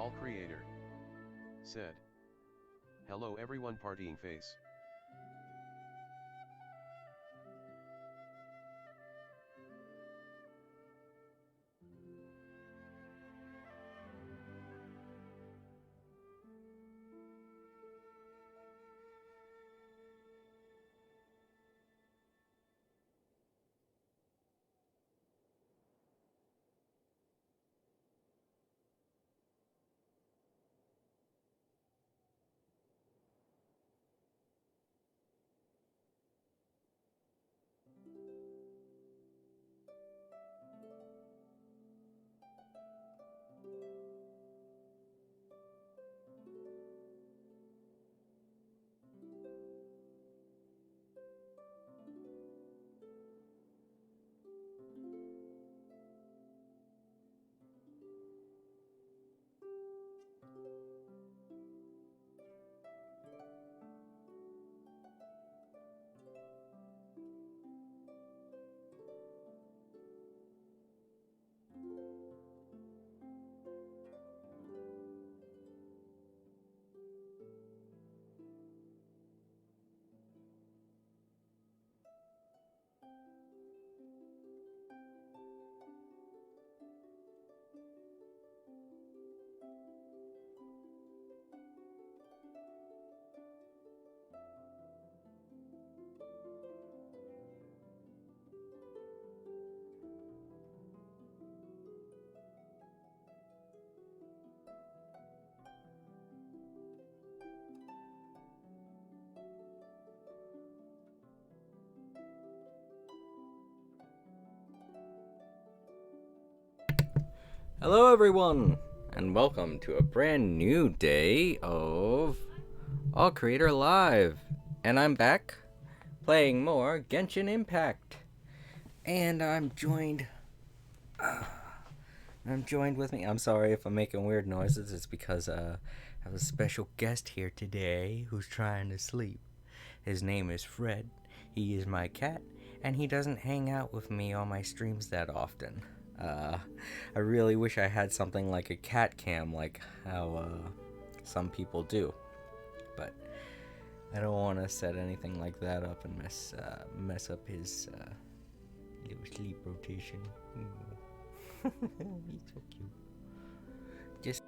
All creator said, "Hello everyone partying face." Hello everyone, and welcome to a brand new day of All Creator Live. And I'm back, playing more Genshin Impact. And I'm joined with me. I'm sorry if I'm making weird noises, it's because I have a special guest here today who's trying to sleep. His name is Fred, he is my cat, and he doesn't hang out with me on my streams that often. I really wish I had something like a cat cam, like how some people do, but I don't want to set anything like that up and mess up his little sleep rotation. He's so cute. Just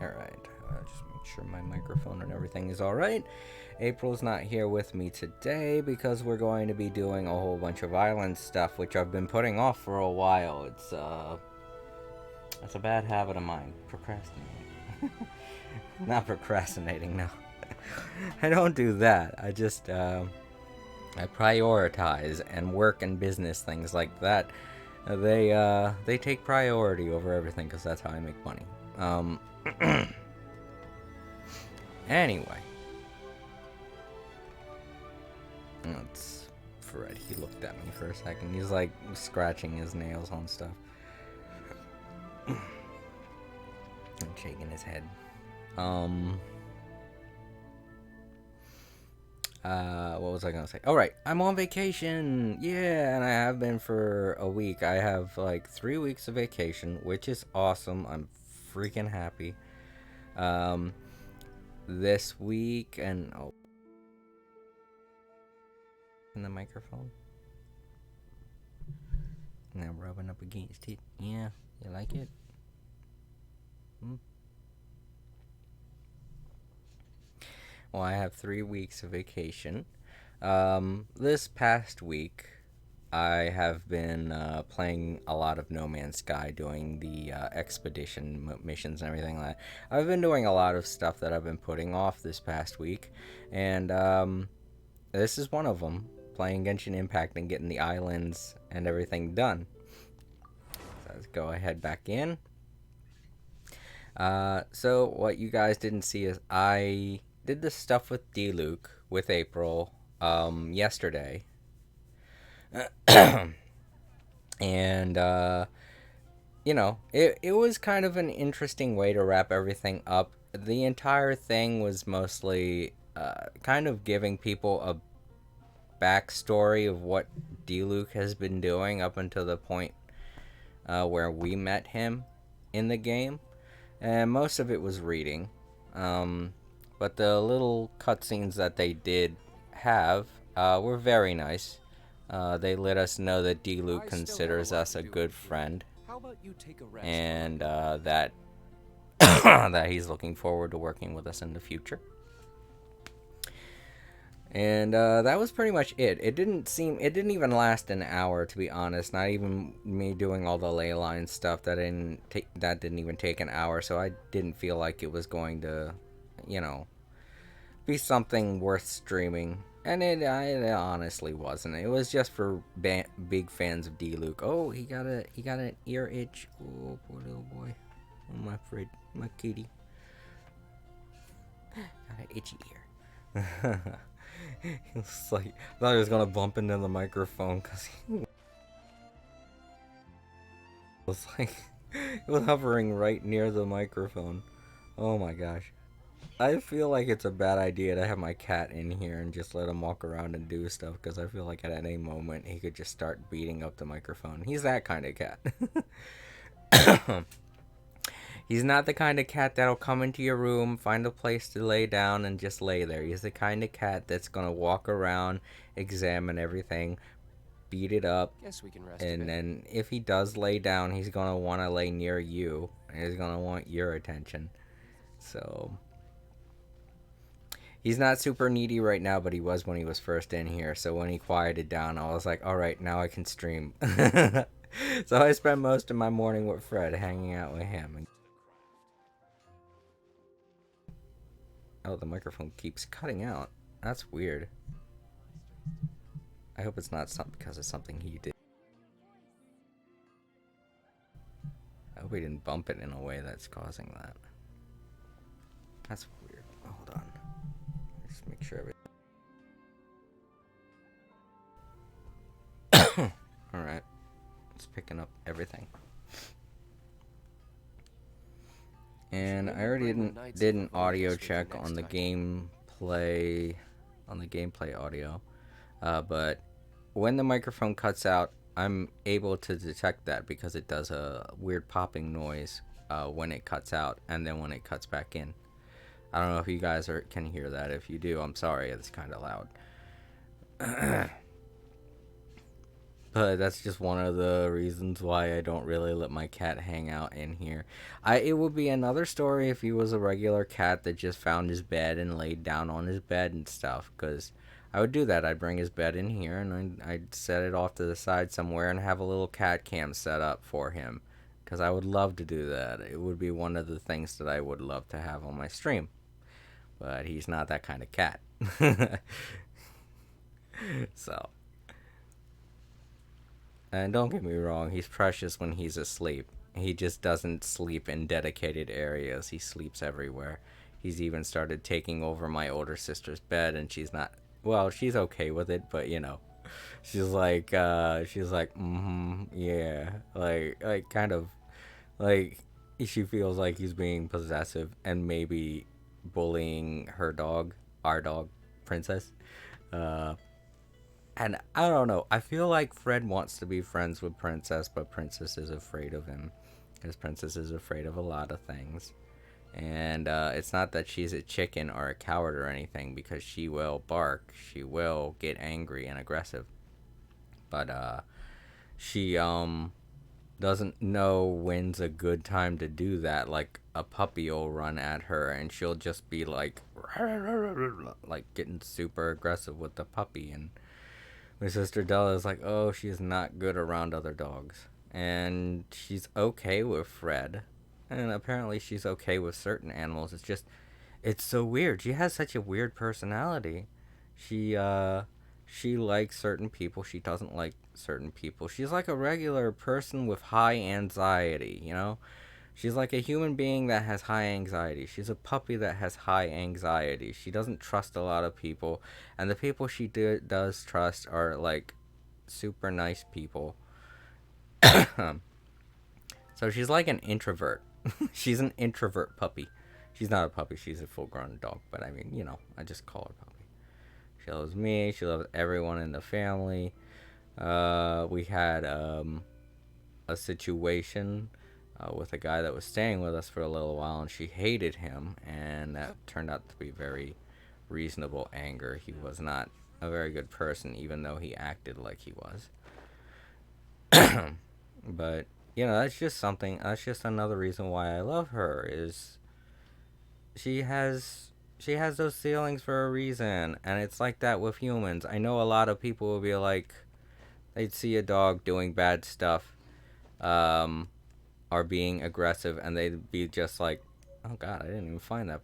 Alright, I'll just make sure my microphone and everything is alright. April's not here with me today because we're going to be doing a whole bunch of island stuff, which I've been putting off for a while. It's a bad habit of mine, procrastinating. Not procrastinating, no. I don't do that. I just, I prioritize, and work and business things like that, they take priority over everything because that's how I make money. Anyway. That's Fred. He looked at me for a second. He's like scratching his nails on stuff. And shaking his head. What was I gonna say? Alright, I'm on vacation! Yeah, and I have been for a week. I have like 3 weeks of vacation, which is awesome. I'm freaking happy. This week, and in the microphone. Now rubbing up against it. Yeah, you like it? Well, I have 3 weeks of vacation. This past week, I have been playing a lot of No Man's Sky, doing the expedition missions and everything like that. I've been doing a lot of stuff that I've been putting off this past week, and this is one of them. Playing Genshin Impact and getting the islands and everything done. So let's go ahead back in. So what you guys didn't see is I did this stuff with D-Luke with April yesterday. And you know, it was kind of an interesting way to wrap everything up. The entire thing was mostly kind of giving people backstory of what D-Luke has been doing up until the point where we met him in the game, and most of it was reading. But the little cutscenes that they did have were very nice. They let us know that D-Luke considers us a good friend, and that that he's looking forward to working with us in the future. And that was pretty much it. It didn't even last an hour, to be honest. Not even me doing all the ley line stuff. That didn't even take an hour. So I didn't feel like it was going to, be something worth streaming. And it honestly wasn't. It was just for big fans of D-Luke. Oh, he got an ear itch. Oh, poor little boy. Oh, my kitty. Got an itchy ear. It's like, I thought he was gonna bump into the microphone because he was like, it was hovering right near the microphone. Oh my gosh. I feel like it's a bad idea to have my cat in here and just let him walk around and do stuff, because I feel like at any moment he could just start beating up the microphone. He's that kind of cat. He's not the kind of cat that'll come into your room, find a place to lay down, and just lay there. He's the kind of cat that's gonna walk around, examine everything, beat it up, and then if he does lay down, he's gonna want to lay near you, and he's gonna want your attention. So he's not super needy right now, but he was when he was first in here. So when he quieted down, I was like, all right, now I can stream. So I spent most of my morning with Fred, hanging out with him. Oh, the microphone keeps cutting out. That's weird. I hope it's not because it's something he did. I hope he didn't bump it in a way that's causing that. That's weird. Hold on. Just make sure everything. Alright. It's picking up everything. And I already did an audio check on the gameplay audio, but when the microphone cuts out, I'm able to detect that because it does a weird popping noise when it cuts out, and then when it cuts back in. I don't know if you guys can hear that. If you do, I'm sorry, it's kind of loud. But that's just one of the reasons why I don't really let my cat hang out in here. It would be another story if he was a regular cat that just found his bed and laid down on his bed and stuff, because I would do that. I'd bring his bed in here and I'd set it off to the side somewhere and have a little cat cam set up for him, because I would love to do that. It would be one of the things that I would love to have on my stream. But he's not that kind of cat. So... And don't get me wrong, he's precious when he's asleep. He just doesn't sleep in dedicated areas. He sleeps everywhere. He's even started taking over my older sister's bed, and she's not... Well, she's okay with it, but, she's like, yeah. Like, kind of, like, she feels like he's being possessive and maybe bullying her dog, our dog, Princess. And I don't know. I feel like Fred wants to be friends with Princess, but Princess is afraid of him. Because Princess is afraid of a lot of things. And it's not that she's a chicken or a coward or anything, because she will bark. She will get angry and aggressive. But she doesn't know when's a good time to do that. Like, a puppy will run at her and she'll just be like getting super aggressive with the puppy. And my sister Della is like, oh, she's not good around other dogs. And she's okay with Fred. And apparently she's okay with certain animals. It's so weird. She has such a weird personality. She likes certain people. She doesn't like certain people. She's like a regular person with high anxiety, She's like a human being that has high anxiety. She's a puppy that has high anxiety. She doesn't trust a lot of people. And the people she does trust are, like, super nice people. So she's like an introvert. She's an introvert puppy. She's not a puppy. She's a full-grown dog. But, I mean, I just call her puppy. She loves me. She loves everyone in the family. We had a situation with a guy that was staying with us for a little while, and she hated him, and that turned out to be very reasonable anger. He was not a very good person, even though he acted like he was. But that's just something. That's just another reason why I love her. Is she has she has those feelings for a reason, and it's like that with humans. I know a lot of people will be like, they'd see a dog doing bad stuff, um, or being aggressive, and they'd be just like, "Oh God, I didn't even find that."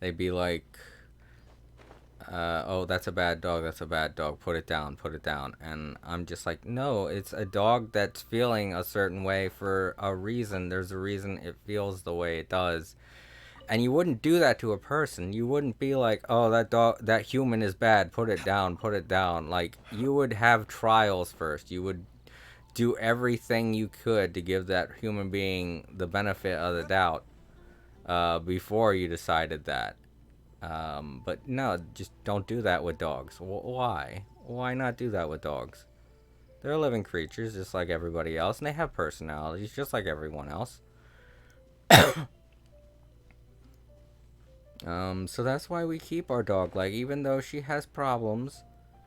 They'd be like, "Oh, that's a bad dog. That's a bad dog. Put it down. Put it down." And I'm just like, "No, it's a dog that's feeling a certain way for a reason. There's a reason it feels the way it does." And you wouldn't do that to a person. You wouldn't be like, "Oh, that dog, that human is bad. Put it down. Put it down." Like, you would have trials first. You would do everything you could to give that human being the benefit of the doubt before you decided that. But no, just don't do that with dogs. Why? Why not do that with dogs? They're living creatures just like everybody else, and they have personalities just like everyone else. So that's why we keep our dog. Like, even though she has problems,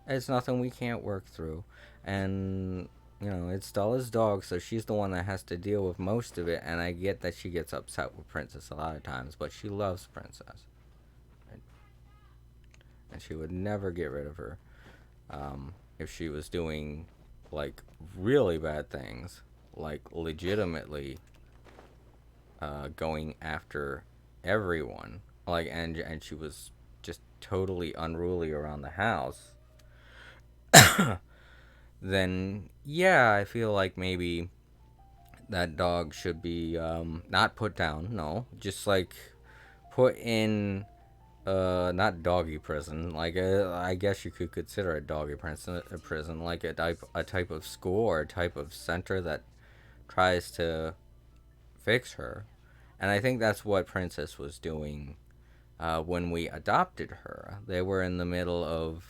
it's nothing we can't work through. And, it's Stella's dog, so she's the one that has to deal with most of it. And I get that she gets upset with Princess a lot of times, but she loves Princess. And she would never get rid of her. If she was doing, like, really bad things, like, legitimately going after everyone, like, and she was just totally unruly around the house, then yeah, I feel like maybe that dog should be not put down. No, just like put in not doggy prison. Like, I guess you could consider a doggy prison, like a type of school or a type of center that tries to fix her. And I think that's what Princess was doing when we adopted her. They were in the middle of,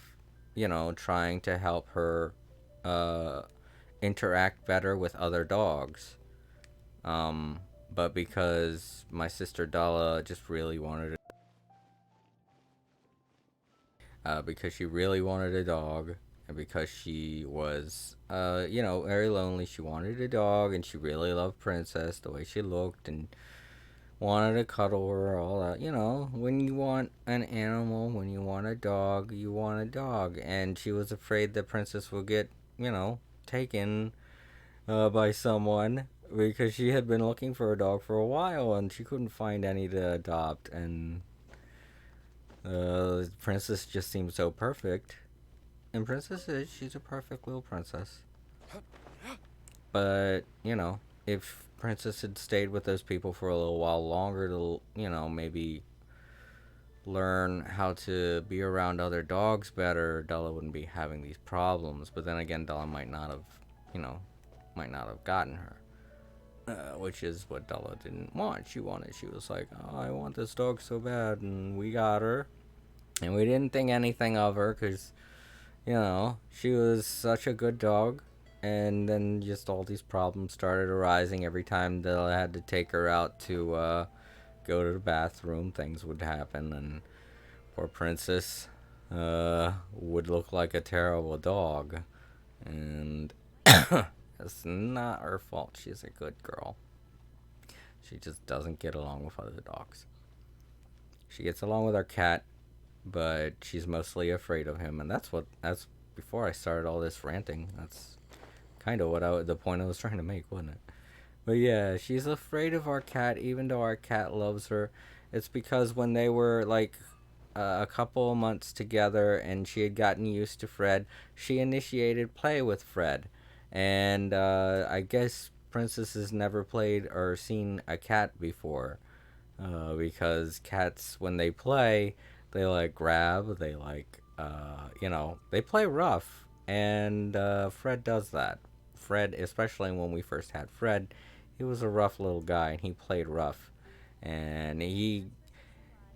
trying to help her uh, interact better with other dogs. But because my sister Dala just really wanted because she really wanted a dog, and because she was, very lonely. She wanted a dog, and she really loved Princess, the way she looked, and wanted to cuddle her, all that. When you want an animal, when you want a dog, you want a dog. And she was afraid that Princess would get, taken by someone, because she had been looking for a dog for a while, and she couldn't find any to adopt. And Princess just seemed so perfect. And Princess she's a perfect little princess. But, if Princess had stayed with those people for a little while longer to, maybe learn how to be around other dogs better, Della wouldn't be having these problems. But then again, Della might not have gotten her. Which is what Della didn't want. She was like, "Oh, I want this dog so bad," and we got her. And we didn't think anything of her, because, she was such a good dog. And then just all these problems started arising every time that I had to take her out to go to the bathroom. Things would happen, and poor Princess would look like a terrible dog. And it's not her fault. She's a good girl. She just doesn't get along with other dogs. She gets along with our cat, but she's mostly afraid of him. And that's before I started all this ranting. That's kind of the point I was trying to make, wasn't it? But yeah, she's afraid of our cat, even though our cat loves her. It's because when they were like a couple of months together and she had gotten used to Fred, she initiated play with Fred. And I guess Princess has never played or seen a cat before. Because cats, when they play, they like grab, they like, they play rough. And Fred does that. Fred, especially when we first had Fred, he was a rough little guy and he played rough. And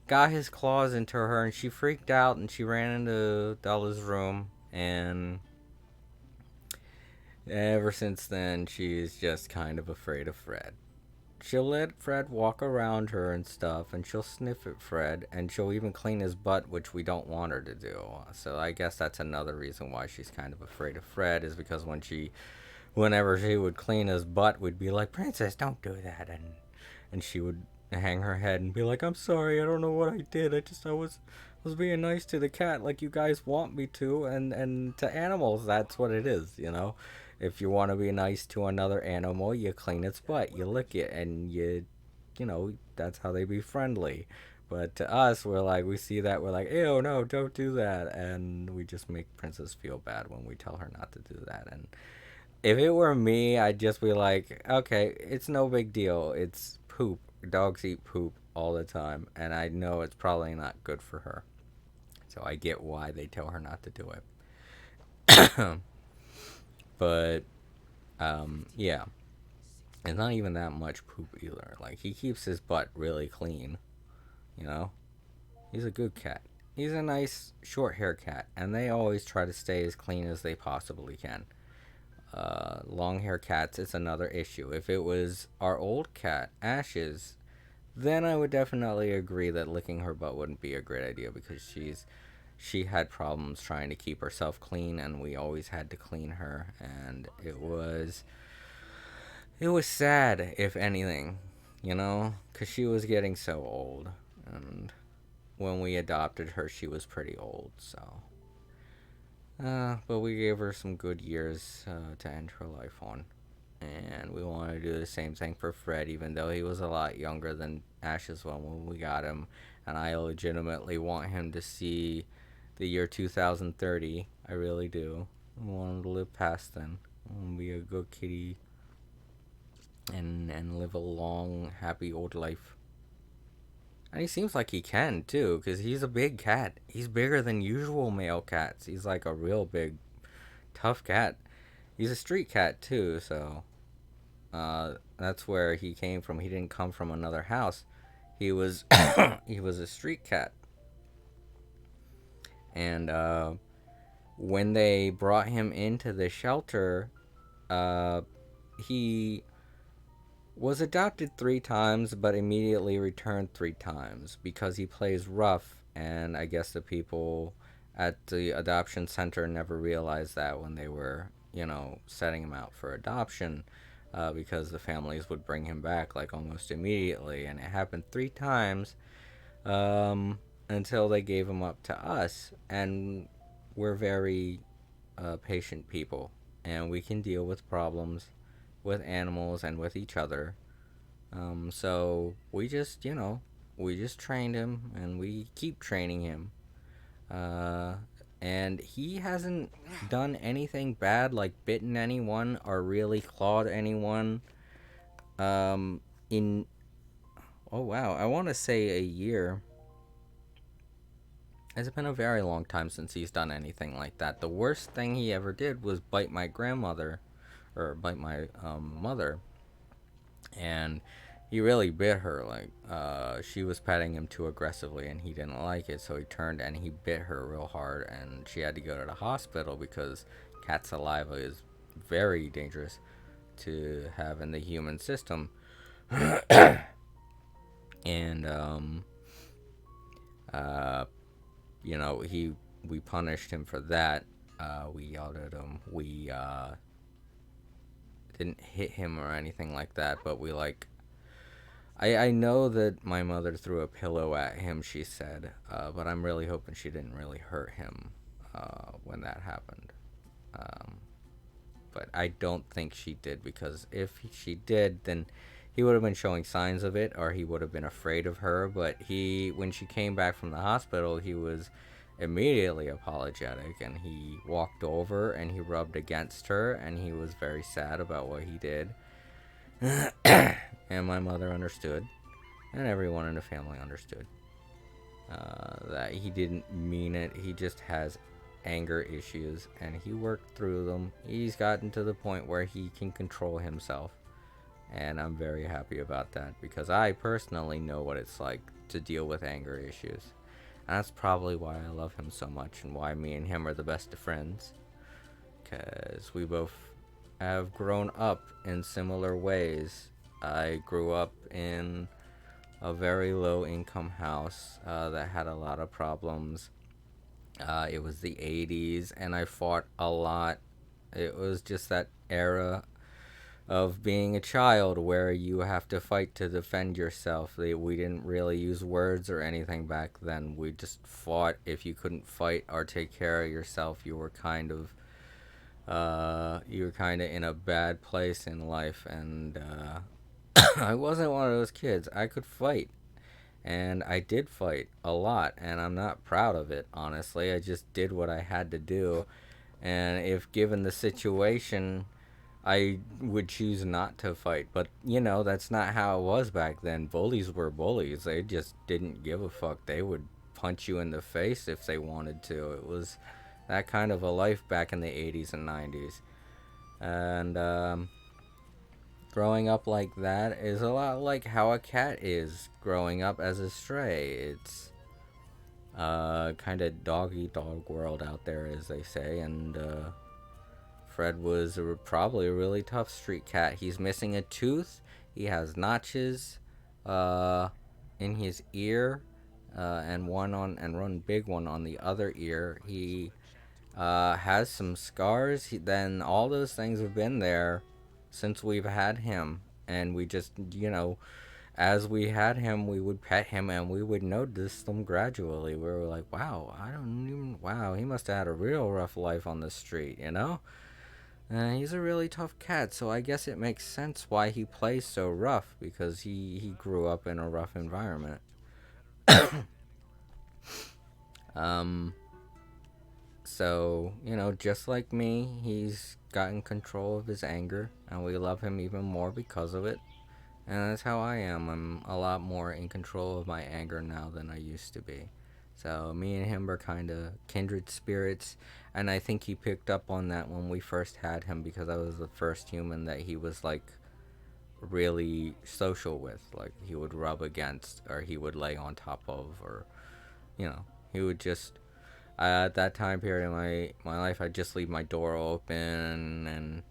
got his claws into her, and she freaked out, and she ran into Bella's room, and ever since then, she's just kind of afraid of Fred. She'll let Fred walk around her and stuff, and she'll sniff at Fred, and she'll even clean his butt, which we don't want her to do. So I guess that's another reason why she's kind of afraid of Fred, is because whenever she would clean his butt, we'd be like, "Princess, don't do that," and she would hang her head and be like, "I'm sorry, I don't know what I did. I was being nice to the cat like you guys want me to, and to animals, that's what it is, you know. If you want to be nice to another animal, you clean its butt, you lick it, and you know, that's how they be friendly. But to us, we're like, we see that, we're like, ew, no, don't do that, and we just make Princess feel bad when we tell her not to do that. And if it were me, I'd just be like, okay, it's no big deal. It's poop. Dogs eat poop all the time, and I know it's probably not good for her. So I get why they tell her not to do it. But yeah, it's not even that much poop either. Like, he keeps his butt really clean, you know? He's a good cat. He's a nice short hair cat, and they always try to stay as clean as they possibly can. Long hair cats, it's another issue. If it was our old cat, Ashes, then I would definitely agree that licking her butt wouldn't be a great idea, because she had problems trying to keep herself clean, and we always had to clean her, and it was sad, if anything, you know, because she was getting so old, and when we adopted her, she was pretty old, so. But we gave her some good years to end her life on. And we want to do the same thing for Fred, even though he was a lot younger than Ash's one when we got him. And I legitimately want him to see the year 2030. I really do. I want him to live past then. I want him to be a good kitty and live a long, happy old life. And he seems like he can, too, because he's a big cat. He's bigger than usual male cats. He's like a real big, tough cat. He's a street cat, too, so that's where he came from. He didn't come from another house. He was he was a street cat. And when they brought him into the shelter, he was adopted 3 times, but immediately returned 3 times because he plays rough, and I guess the people at the adoption center never realized that when they were, you know, setting him out for adoption, because the families would bring him back like almost immediately, and it happened 3 times until they gave him up to us, and we're very patient people, and we can deal with problems with animals and with each other. So we just, you know, we just trained him, and we keep training him. And he hasn't done anything bad, like bitten anyone or really clawed anyone. In oh wow, I want to say a year. It's been a very long time since he's done anything like that. The worst thing he ever did was bite my grandmother, or bite my mother, and he really bit her. Like, she was petting him too aggressively, and he didn't like it, so he turned and he bit her real hard, and she had to go to the hospital because cat saliva is very dangerous to have in the human system. And you know, we punished him for that. We yelled at him. We didn't hit him or anything like that, but we like, I know that my mother threw a pillow at him, she said, but I'm really hoping she didn't really hurt him when that happened. But I don't think she did, because if she did, then he would have been showing signs of it, or he would have been afraid of her. But when she came back from the hospital, he was immediately apologetic, and he walked over and he rubbed against her, and he was very sad about what he did. And my mother understood, and everyone in the family understood, that he didn't mean it. He just has anger issues, and he worked through them. He's gotten to the point where he can control himself, And I'm very happy about that because I personally know what it's like to deal with anger issues. And that's probably why I love him so much and why me and him are the best of friends. Because we both have grown up in similar ways. I grew up in a very low income house that had a lot of problems. It was the 80s, and I fought a lot. It was just that era of being a child where you have to fight to defend yourself. We didn't really use words or anything back then. We just fought. If you couldn't fight or take care of yourself, you were kind of in a bad place in life. And I wasn't one of those kids. I could fight, and I did fight a lot, and I'm not proud of it, honestly. I just did what I had to do, and if given the situation, I would choose not to fight. But that's not how it was back then. Bullies were bullies. They just didn't give a fuck. They would punch you in the face if they wanted to. It was that kind of a life back in the 80s and 90s. And growing up like that is a lot like how a cat is growing up as a stray. It's kind of dog eat dog world out there, as they say. And Fred was probably a really tough street cat. He's missing a tooth. He has notches in his ear, and one big one on the other ear. He has some scars. Then all those things have been there since we've had him, and we just as we had him, we would pet him, and we would notice them gradually. We were like, wow, wow, he must have had a real rough life on the street, he's a really tough cat, so I guess it makes sense why he plays so rough, because he grew up in a rough environment. So, just like me, he's gotten control of his anger, and we love him even more because of it. And that's how I am. I'm a lot more in control of my anger now than I used to be. So me and him are kind of kindred spirits, and I think he picked up on that when we first had him, because I was the first human that he was like really social with. Like, he would rub against, or he would lay on top of, or he would just at that time period in my life, I'd just leave my door open, and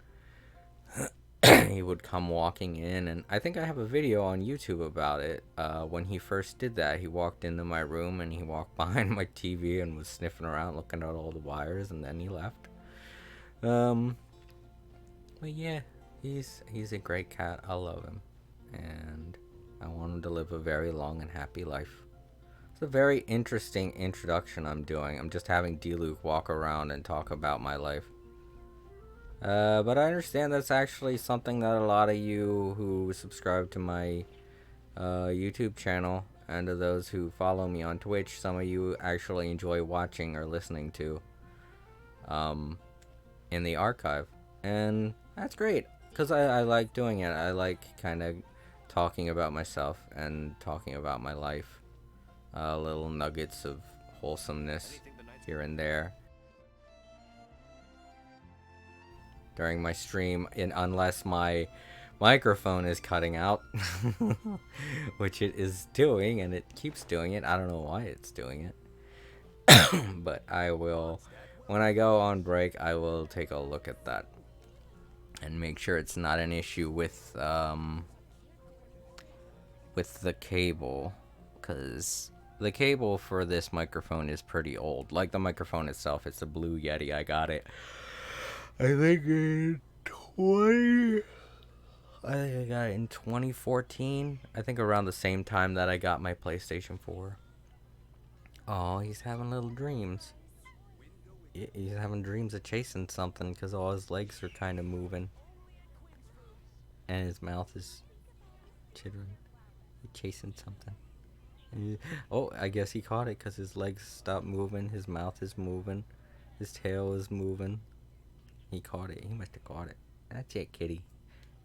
he would come walking in. And I think I have a video on YouTube about it. When he first did that, he walked into my room, and he walked behind my TV and was sniffing around looking at all the wires, and then he left. But yeah, he's a great cat. I love him, and I want him to live a very long and happy life. It's a very interesting introduction I'm doing. I'm just having D-Luke walk around and talk about my life. But I understand that's actually something that a lot of you who subscribe to my YouTube channel, and to those who follow me on Twitch, some of you actually enjoy watching or listening to in the archive. And that's great, because I like doing it. I like kind of talking about myself and talking about my life. Little nuggets of wholesomeness here and there during my stream, unless my microphone is cutting out, which it is doing, and it keeps doing it. I don't know why it's doing it. But I will, when I go on break, I will take a look at that and make sure it's not an issue with the cable, because the cable for this microphone is pretty old. Like the microphone itself, it's a Blue Yeti. I got it, I think I got it in 2014. I think around the same time that I got my PlayStation 4. Oh, he's having little dreams. He's having dreams of chasing something, because all his legs are kind of moving. And his mouth is chittering. He's chasing something. Oh, I guess he caught it, because his legs stopped moving. His mouth is moving. His tail is moving. He caught it. He must have caught it. That's it, kitty.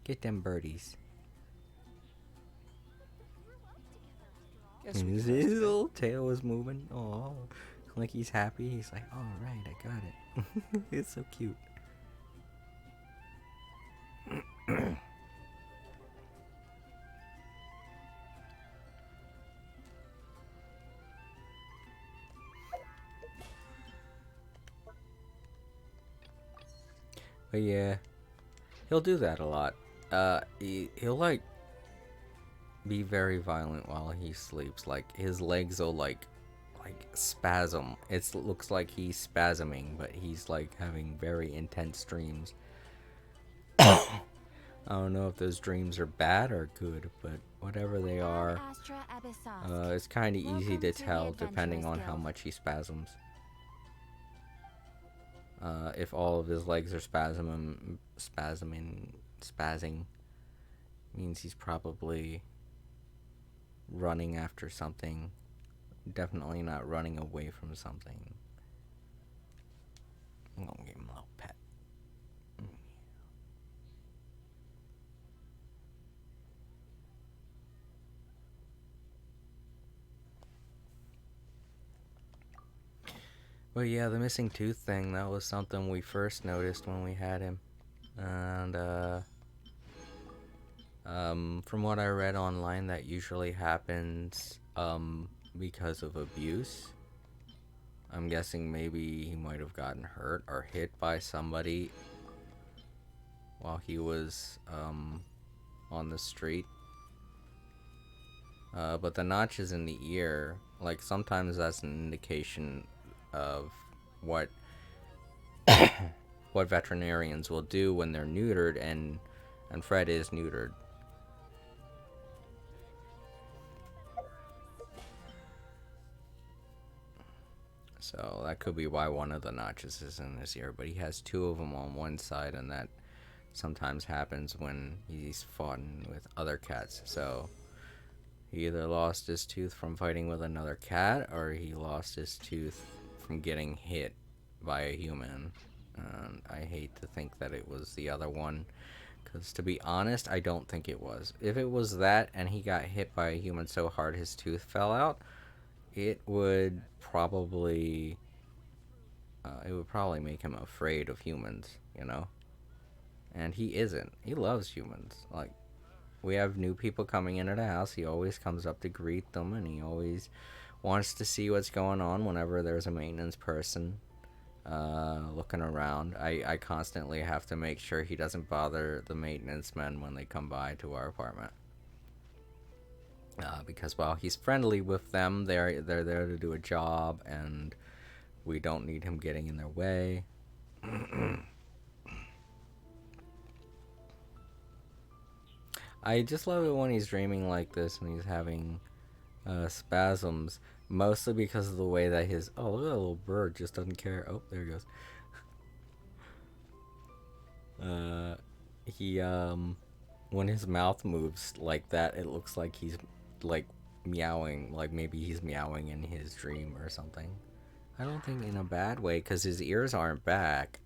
Get them birdies. His little tail is moving. Oh, like he's happy. He's like, all right, I got it. It's so cute. But yeah, he'll do that a lot. He'll like be very violent while he sleeps. Like his legs will like spasm. It looks like he's spasming, but he's like having very intense dreams. I don't know if those dreams are bad or good, but whatever they are, it's kind of easy to tell depending on how much he spasms. If all of his legs are spazzing, means he's probably running after something. Definitely not running away from something. I'm gonna give him a little pet. But yeah, the missing tooth thing, that was something we first noticed when we had him. And from what I read online, that usually happens because of abuse. I'm guessing maybe he might have gotten hurt or hit by somebody while he was on the street. But the notches in the ear, like sometimes that's an indication of what what veterinarians will do when they're neutered, and Fred is neutered. So that could be why one of the notches is in his ear, but he has two of them on one side, and that sometimes happens when he's fought with other cats. So he either lost his tooth from fighting with another cat, or he lost his tooth from getting hit by a human. And I hate to think that it was the other one, because to be honest, I don't think it was. If it was that and he got hit by a human so hard his tooth fell out, it would probably make him afraid of humans, you know? And he isn't. He loves humans. Like, we have new people coming into the house, he always comes up to greet them, and he always wants to see what's going on whenever there's a maintenance person looking around. I constantly have to make sure he doesn't bother the maintenance men when they come by to our apartment. Because while he's friendly with them, they're there to do a job, and we don't need him getting in their way. I just love it when he's dreaming like this and he's having spasms, mostly because of the way that his... Oh, look at that little bird, just doesn't care. Oh, there he goes. When his mouth moves like that, it looks like he's like meowing, like maybe he's meowing in his dream or something. I don't think in a bad way, because his ears aren't back.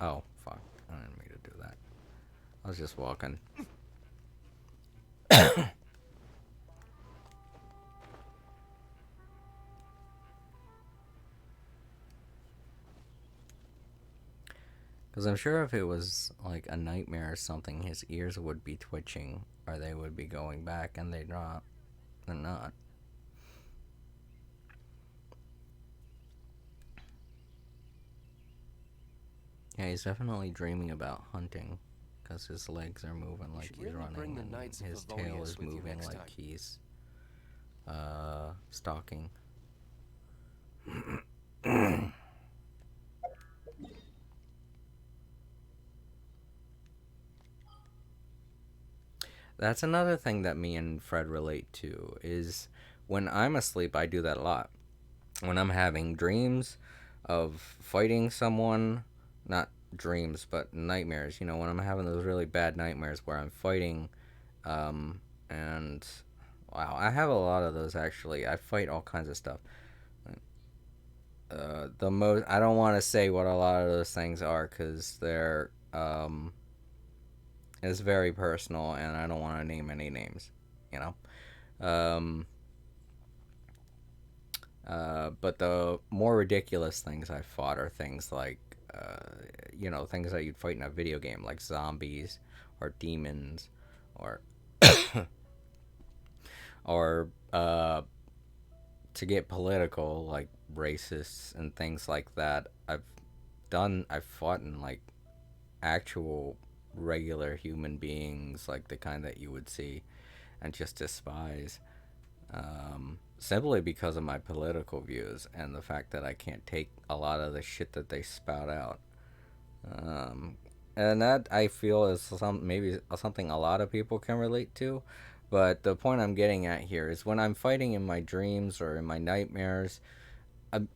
Oh, fuck. I didn't mean to do that. I was just walking. Because I'm sure if it was like a nightmare or something, his ears would be twitching, or they would be going back, and they're not. They're not. Yeah, he's definitely dreaming about hunting, because his legs are moving like he's running, and his tail is moving like he's stalking. That's another thing that me and Fred relate to, is when I'm asleep, I do that a lot. When I'm having dreams of fighting someone, not dreams, but nightmares, when I'm having those really bad nightmares where I'm fighting, and wow, I have a lot of those actually. I fight all kinds of stuff. I don't want to say what a lot of those things are, because they're, it's very personal, and I don't want to name any names, you know? But the more ridiculous things I fought are things like, things that you'd fight in a video game, like zombies, or demons, or, or, to get political, like racists and things like that. I've fought in, like, actual regular human beings, like the kind that you would see and just despise, simply because of my political views and the fact that I can't take a lot of the shit that they spout out. Um, and that I feel is maybe something a lot of people can relate to. But the point I'm getting at here is when I'm fighting in my dreams or in my nightmares,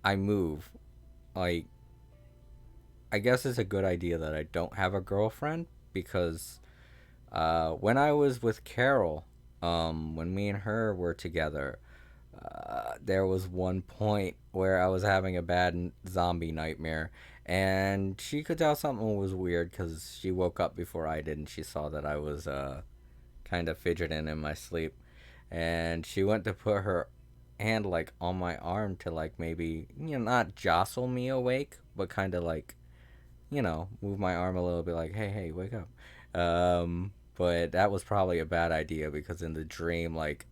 I move. Like, I guess it's a good idea that I don't have a girlfriend because when I was with Carol, when me and her were together, there was one point where I was having a bad zombie nightmare, and she could tell something was weird because she woke up before I did, and she saw that I was kind of fidgeting in my sleep, and she went to put her hand like on my arm to like maybe not jostle me awake, but kind of like move my arm a little bit, like hey, wake up. But that was probably a bad idea because in the dream, like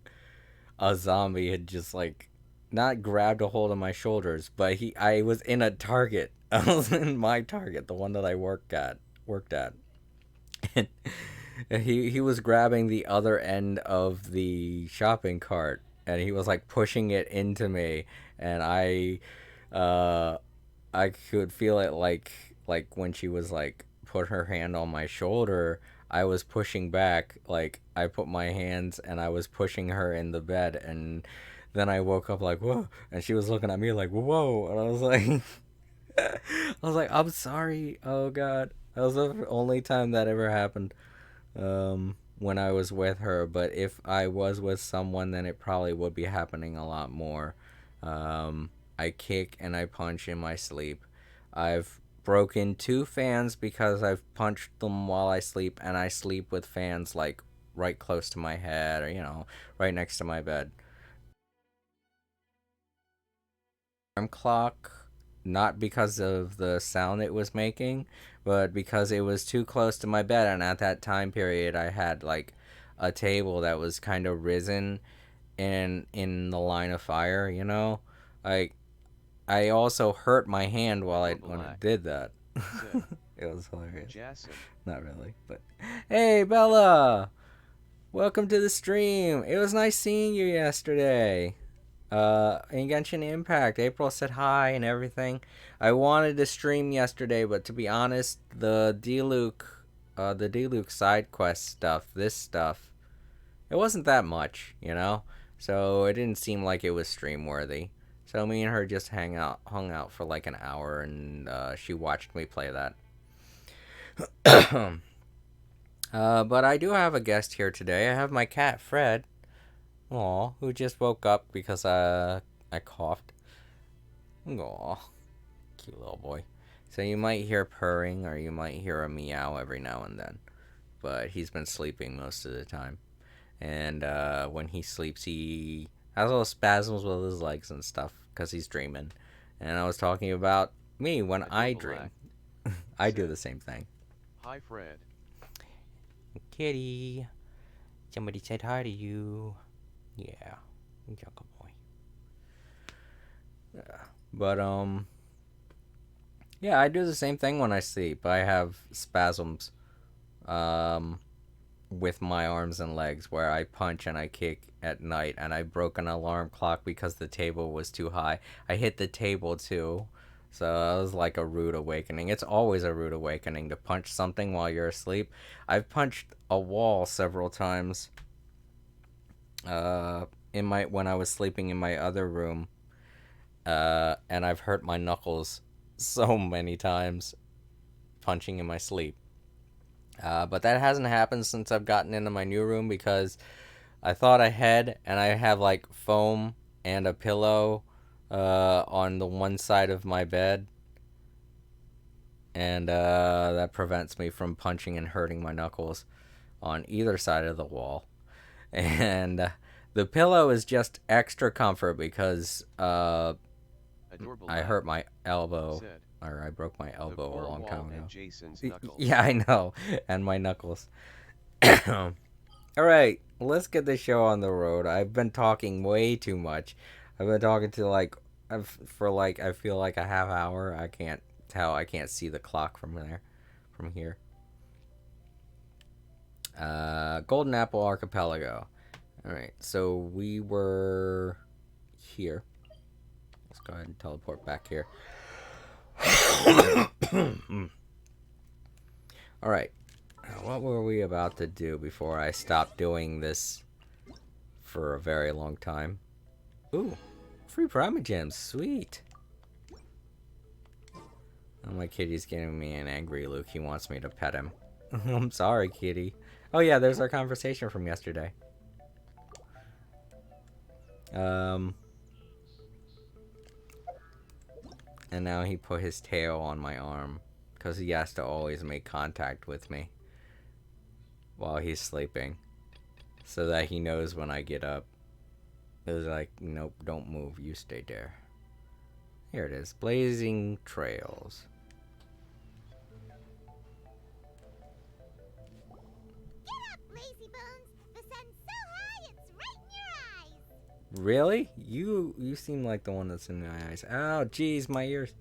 a zombie had just like not grabbed a hold of my shoulders, but I was in a Target. I was in my Target, the one that I worked at. And he was grabbing the other end of the shopping cart and he was like pushing it into me, and uh I could feel it like when she was like put her hand on my shoulder, I was pushing back, like I put my hands and I was pushing her in the bed, and then I woke up like whoa, and she was looking at me like whoa, and I was like I'm sorry. Oh god. That was the only time that ever happened when I was with her, but if I was with someone then it probably would be happening a lot more. I kick and I punch in my sleep. I've broken 2 fans because I've punched them while I sleep, and I sleep with fans like right close to my head or right next to my bed. Alarm clock, not because of the sound it was making, but because it was too close to my bed, and at that time period I had like a table that was kind of risen in the line of fire, like I also hurt my hand while I when I did that. It was hilarious. Jason. Not really, but hey, Bella, welcome to the stream. It was nice seeing you yesterday. In Genshin Impact, April said hi and everything. I wanted to stream yesterday, but to be honest, the Diluc side quest stuff, this stuff, it wasn't that much. So it didn't seem like it was stream worthy. So me and her just hung out for like an hour, and she watched me play that. But I do have a guest here today. I have my cat Fred, who just woke up because I coughed. Aw, cute little boy. So you might hear purring or you might hear a meow every now and then, but he's been sleeping most of the time. And when he sleeps, he has little spasms with his legs and stuff because he's dreaming. And I was talking about me when I dream. I do the same thing. Hi, Fred. Kitty, somebody said hi to you. Yeah, jungle boy. Yeah. But yeah, I do the same thing when I sleep. I have spasms with my arms and legs where I punch and I kick at night, and I broke an alarm clock because the table was too high. I hit the table too. So that was like a rude awakening. It's always a rude awakening to punch something while you're asleep. I've punched a wall several times. When I was sleeping in my other room, and I've hurt my knuckles so many times punching in my sleep. But that hasn't happened since I've gotten into my new room because I thought ahead, and I have like foam and a pillow on the one side of my bed, and that prevents me from punching and hurting my knuckles on either side of the wall. And the pillow is just extra comfort because I hurt my elbow, or I broke my elbow a long time ago. Yeah, I know, and my knuckles. All right, let's get this show on the road. I've been talking way too much. I've been talking to I feel like a half hour. I can't tell. I can't see the clock from from here. Golden Apple Archipelago. Alright, so we were here. Let's go ahead and teleport back here. Alright, what were we about to do before I stopped doing this for a very long time? Ooh, free Primogems, sweet. Oh, my kitty's giving me an angry look. He wants me to pet him. I'm sorry, kitty. Oh yeah, there's our conversation from yesterday. And now he put his tail on my arm because he has to always make contact with me while he's sleeping so that he knows when I get up. It was like, nope, don't move, you stay there. Here it is, Blazing Trails. Get up, lazy bones! The sun's so high, it's right in your eyes! Really? You seem like the one that's in my eyes. Oh, jeez, my ears.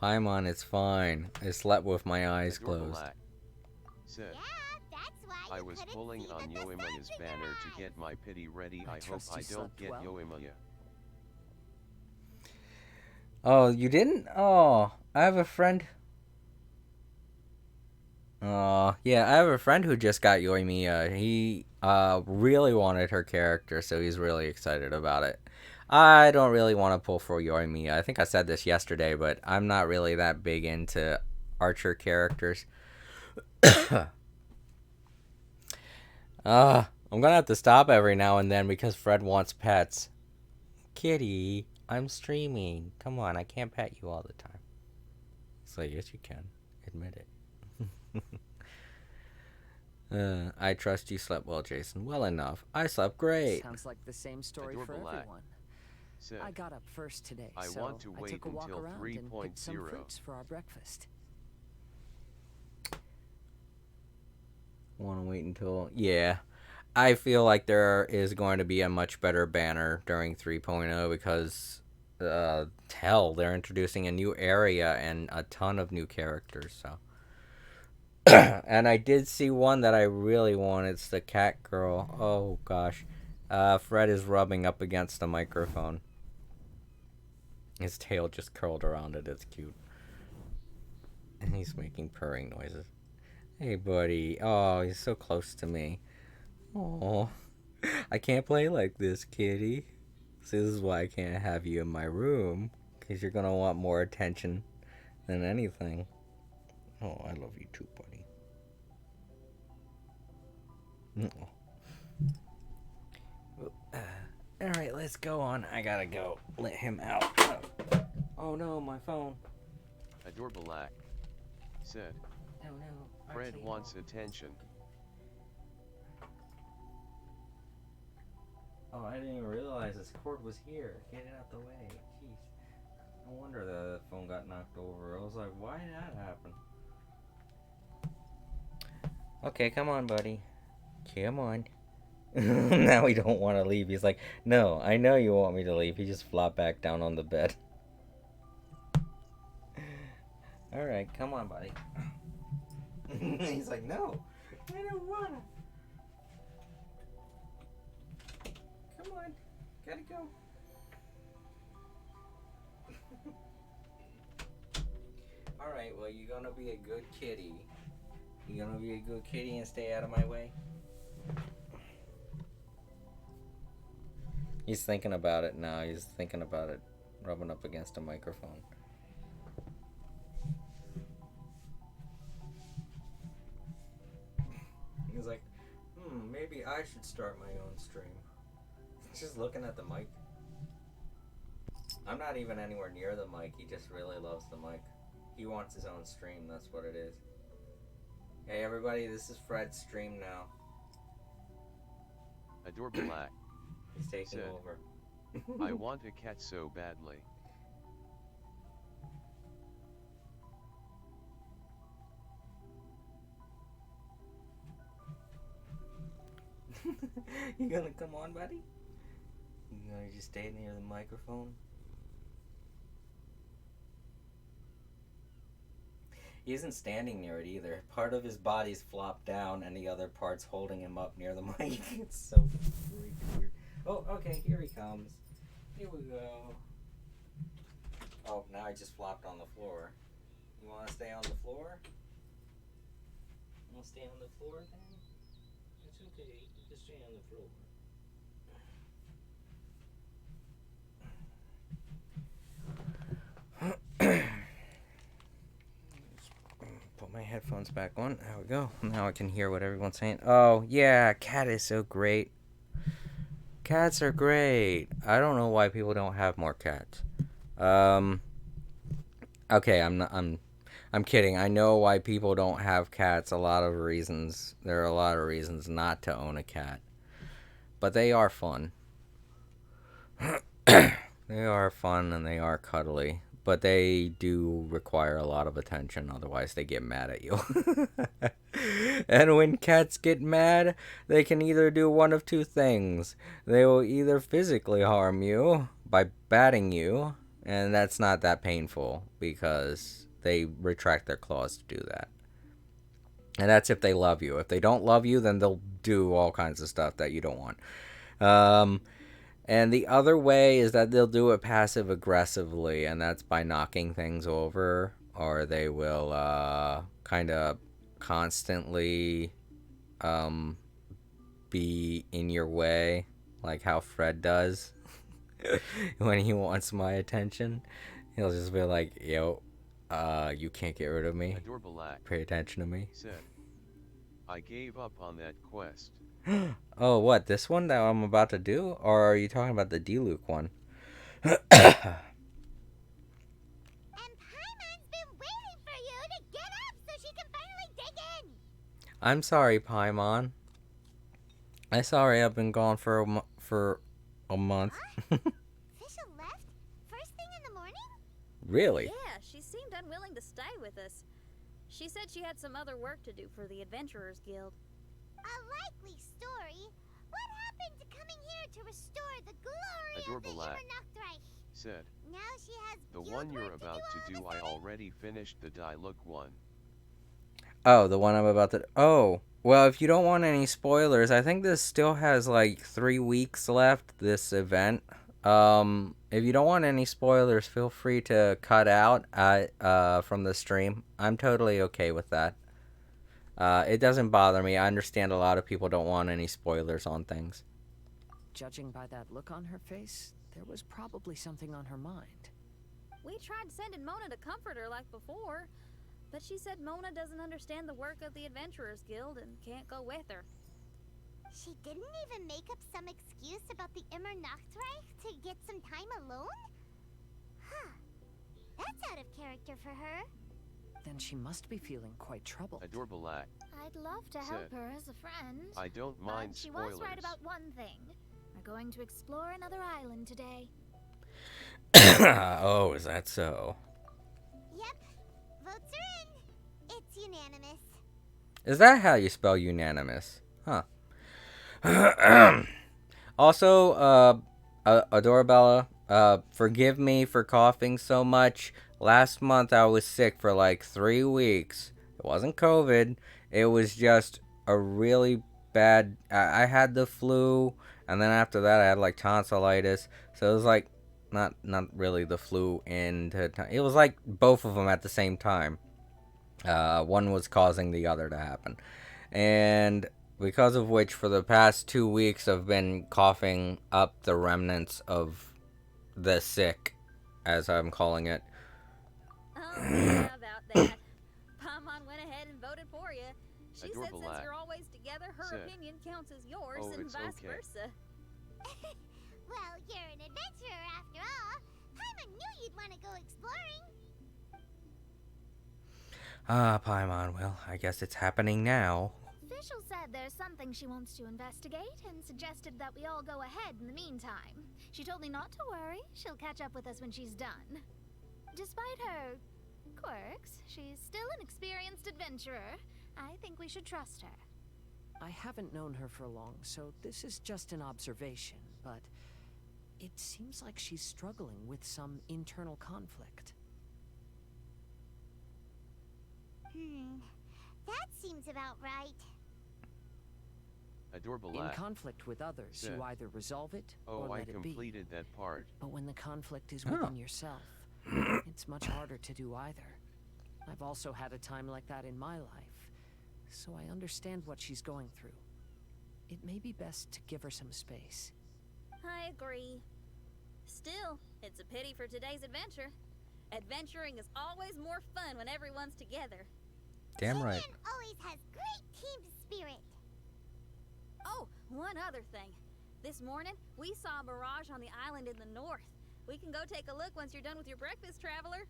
Paimon, it's fine. I slept with my eyes closed. Said, Yeah, that's why I you was couldn't pulling see on that the Yoimiya's sun's in your banner to eyes. get my pity ready. I hope trust I you don't slept get well. Yoimiya. Oh, you didn't? Oh, I have a friend. Oh, yeah, I have a friend who just got Yoimiya. He really wanted her character, so he's really excited about it. I don't really want to pull for Yoimiya. I think I said this yesterday, but I'm not really that big into archer characters. I'm gonna have to stop every now and then because Fred wants pets. Kitty, I'm streaming. Come on, I can't pet you all the time. It's like, yes, you can. Admit it. I trust you slept well, Jason. Well enough. I slept great. Sounds like the same story for Adorable lack. everyone. Said, I got up first today, I so want to I wait took a walk until around and picked some 3.0. fruits for our breakfast. Want to wait until... Yeah. I feel like there is going to be a much better banner during 3.0 because, hell, they're introducing a new area and a ton of new characters, so... And I did see one that I really want. It's the cat girl. Oh, gosh. Fred is rubbing up against the microphone. His tail just curled around it. It's cute. And he's making purring noises. Hey, buddy. Oh, he's so close to me. Oh, I can't play like this, kitty. So this is why I can't have you in my room. Because you're going to want more attention than anything. Oh, I love you too, buddy. Alright, let's go on. I gotta go. Let him out. Oh no, my phone. Adorable lack. Said, Oh no. Fred wants attention. Oh, I didn't even realize this cord was here. Get it out the way. Jeez. No wonder the phone got knocked over. I was like, why did that happen? Okay, come on, buddy. Come on. Now he don't want to leave. He's like, no, I know you want me to leave. He just flopped back down on the bed. Alright, come on, buddy. He's like, no, I don't wanna. Come on, gotta go. Alright, well, you're gonna be a good kitty. You gonna be a good kitty and stay out of my way? He's thinking about it now. He's thinking about it, rubbing up against a microphone. He's like, maybe I should start my own stream. He's just looking at the mic. I'm not even anywhere near the mic. He just really loves the mic. He wants his own stream. That's what it is. Hey, everybody, this is Fred's stream now. Adorable lack. He's taking Said, over. I want a cat so badly. You gonna come on, buddy? You want to just stay near the microphone? He isn't standing near it either. Part of his body's flopped down and the other part's holding him up near the mic. It's so freaking weird. Oh, okay, here he comes. Here we go. Oh, now I just flopped on the floor. You want to stay on the floor? You want to stay on the floor then? It's okay. You can stay on the floor. Put my headphones back on. There we go. Now I can hear what everyone's saying. Oh, yeah, cat is so great. Cats are great. I don't know why people don't have more cats. Okay, I'm kidding. I know why people don't have cats. A lot of reasons. There are a lot of reasons not to own a cat. But they are fun. They are fun and they are cuddly. But they do require a lot of attention, otherwise they get mad at you. And when cats get mad, they can either do one of two things. They will either physically harm you by batting you, and that's not that painful because they retract their claws to do that. And that's if they love you. If they don't love you, then they'll do all kinds of stuff that you don't want. And the other way is that they'll do it passive aggressively, and that's by knocking things over, or they will kind of constantly be in your way, like how Fred does when he wants my attention. He'll just be like, yo, you can't get rid of me. Adorable Lack Pay attention to me. said, I gave up on that quest. Oh, what, this one that I'm about to do? Or are you talking about the D-Luke one? And Paimon's been waiting for you to get up so she can finally dig in. I'm sorry, Paimon. I'm sorry I've been gone for a month. Fisher left? First thing in the morning? Really? Yeah, she seemed unwilling to stay with us. She said she had some other work to do for the Adventurers Guild. A likely story. What happened to coming here to restore the glory Adorable of the Lack Immernachtreich? said, Now she has the guild one you're work about to do, all of a I sudden? already finished the Dialogue one. Oh, the one I'm about to... Oh, well, if you don't want any spoilers, I think this still has like 3 weeks left, this event. If you don't want any spoilers, feel free to cut out from the stream. I'm totally okay with that. It doesn't bother me. I understand a lot of people don't want any spoilers on things. Judging by that look on her face, there was probably something on her mind. We tried sending Mona to comfort her like before, but she said Mona doesn't understand the work of the Adventurers Guild and can't go with her. She didn't even make up some excuse about the Immernachtreich to get some time alone? Huh. That's out of character for her. Then she must be feeling quite troubled. Adorable Lack, I'd love to help Said, her as a friend. I don't mind But she spoilers. was right about one thing. We're going to explore another island today. Oh, is that so? Yep. Votes are in. It's unanimous. Is that how you spell unanimous? Huh. Also, Adorabella, forgive me for coughing so much. Last month I was sick for like 3 weeks. It wasn't COVID. It was just a really bad... I had the flu, and then after that I had like tonsillitis. So it was like, not really the flu it was like both of them at the same time. One was causing the other to happen. And because of which, for the past 2 weeks, I've been coughing up the remnants of the sick, as I'm calling it. Oh, yeah, about that. Paimon went ahead and voted for you. She said Adorable since Lack you're always together, her said, opinion counts as yours "Oh, and it's vice okay." versa. Well, you're an adventurer after all. Paimon knew you'd want to go exploring. Paimon, well, I guess it's happening now. Fischl said there's something she wants to investigate and suggested that we all go ahead in the meantime. She told me not to worry. She'll catch up with us when she's done. Despite her quirks, she's still an experienced adventurer. I think we should trust her. I haven't known her for long, so this is just an observation, but it seems like she's struggling with some internal conflict. That seems about right. Adorable In laugh. conflict with others, you Said. either resolve it or Oh, I let it be. completed that part. But when the conflict is Oh. within yourself, it's much harder to do either. I've also had a time like that in my life, so I understand what she's going through. It may be best to give her some space. I agree. Still, it's a pity for today's adventure. Adventuring is always more fun when everyone's together. Damn right. Shannon always has great team spirit. Oh, one other thing. This morning, we saw a mirage on the island in the north. We can go take a look once you're done with your breakfast, traveler.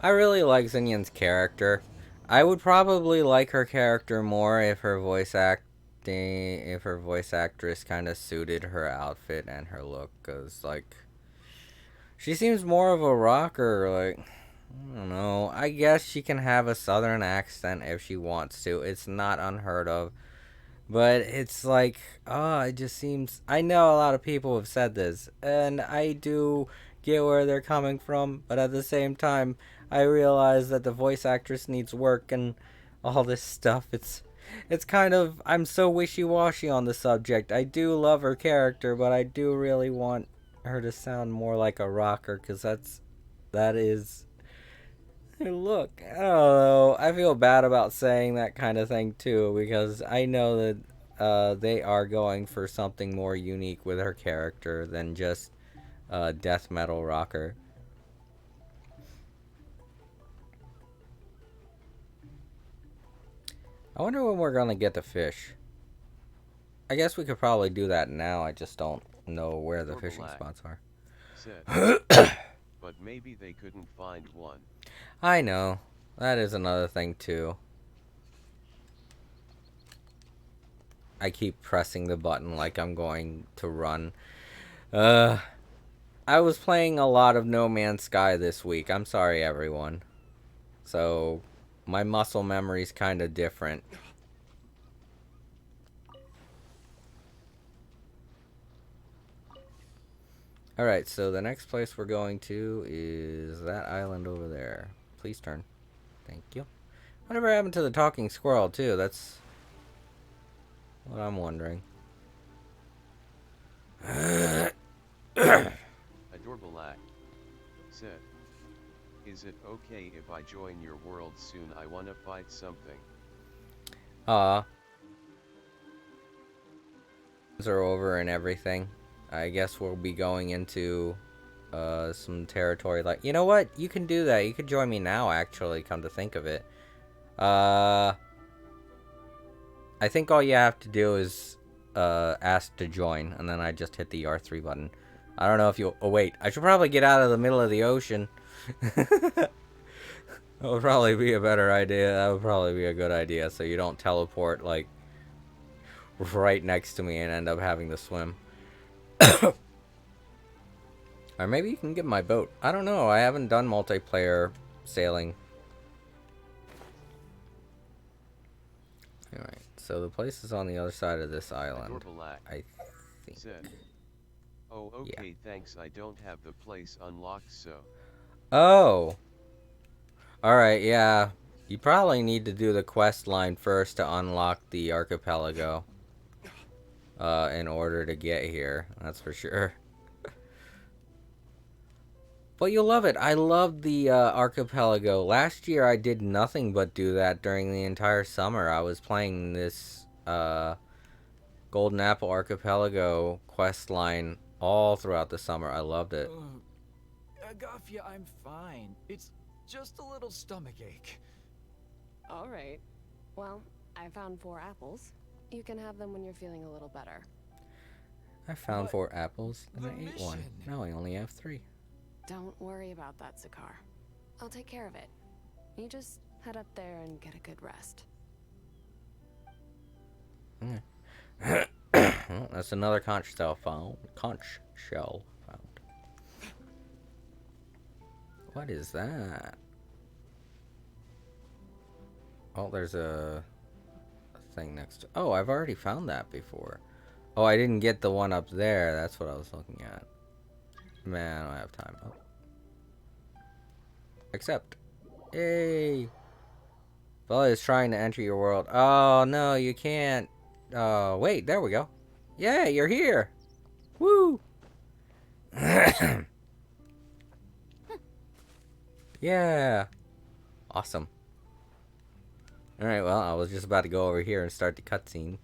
I really like Xinyan's character. I would probably like her character more if her voice actress kind of suited her outfit and her look, cause like she seems more of a rocker. Like, I don't know. I guess she can have a southern accent if she wants to. It's not unheard of. But it's like, it just seems... I know a lot of people have said this, and I do get where they're coming from, but at the same time, I realize that the voice actress needs work and all this stuff. It's kind of... I'm so wishy-washy on the subject. I do love her character, but I do really want her to sound more like a rocker, because that is... Hey, look, I don't know. I feel bad about saying that kind of thing too, because I know that they are going for something more unique with her character than just death metal rocker. I wonder when we're gonna get the fish. I guess we could probably do that now. I just don't know where the fishing spots are. Said. But maybe they couldn't find one. I know. That is another thing, too. I keep pressing the button like I'm going to run. I was playing a lot of No Man's Sky this week. I'm sorry, everyone. So, my muscle memory's kind of different. Alright, so the next place we're going to is that island over there. Please turn. Thank you. Whatever happened to the talking squirrel, too? That's what I'm wondering. Adorable act. Said. Is it okay if I join your world soon? I wanna fight something. Are over and everything. I guess we'll be going into some territory like... You know what? You can do that. You could join me now, actually, come to think of it. I think all you have to do is ask to join, and then I just hit the R3 button. I don't know if you'll... Oh, wait. I should probably get out of the middle of the ocean. That would probably be a better idea. That would probably be a good idea, so you don't teleport, like, right next to me and end up having to swim. Or maybe you can get my boat. I don't know. I haven't done multiplayer sailing. Alright, so the place is on the other side of this island. Adorable act. I think. Said. Oh, okay, thanks. I don't have the place unlocked, so. Oh. Alright, yeah. You probably need to do the quest line first to unlock the archipelago. In order to get here. That's for sure. But you'll love it. I love the archipelago. Last year I did nothing but do that during the entire summer. I was playing this Golden Apple Archipelago quest line all throughout the summer. I loved it. Agafia, I'm fine. It's just a little stomachache. All right. Well, I found 4 apples. You can have them when you're feeling a little better. I found But 4 apples and the I ate 1. mission. Now I only have 3. Don't worry about that, Zakar. I'll take care of it. You just head up there and get a good rest. Well, that's another conch shell found. Conch shell found. What is that? Oh, there's a thing next to... Oh, I've already found that before. Oh, I didn't get the one up there. That's what I was looking at. Man, I don't have time. Oh. Accept. Yay. Bella is trying to enter your world. Oh, no, you can't. Oh, wait, there we go. Yeah, you're here. Woo. Yeah. Awesome. Alright, well, I was just about to go over here and start the cutscene.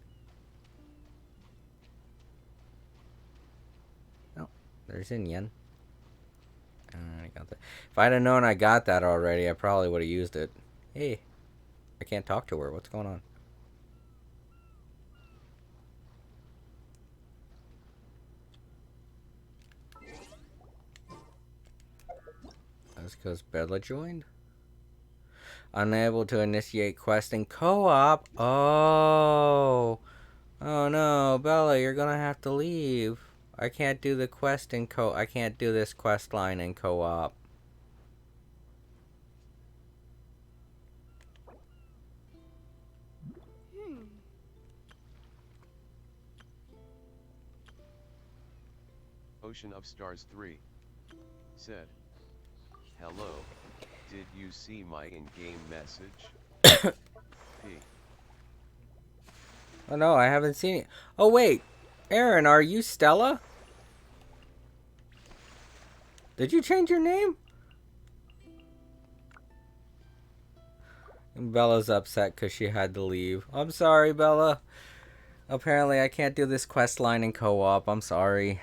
Oh, there's Inyen. I got that. If I'd have known I got that already, I probably would have used it. Hey, I can't talk to her. What's going on? That's because Bella joined. Unable to initiate quest in co-op. Oh. Oh no, Bella, you're gonna have to leave. I can't do the quest in I can't do this quest line in co-op. Ocean of Stars 3 said, "Hello, did you see my in-game message?" P. Oh no, I haven't seen it. Oh wait, Aaron, are you Stella? Did you change your name? And Bella's upset because she had to leave. I'm sorry, Bella. Apparently I can't do this quest line in co-op. I'm sorry.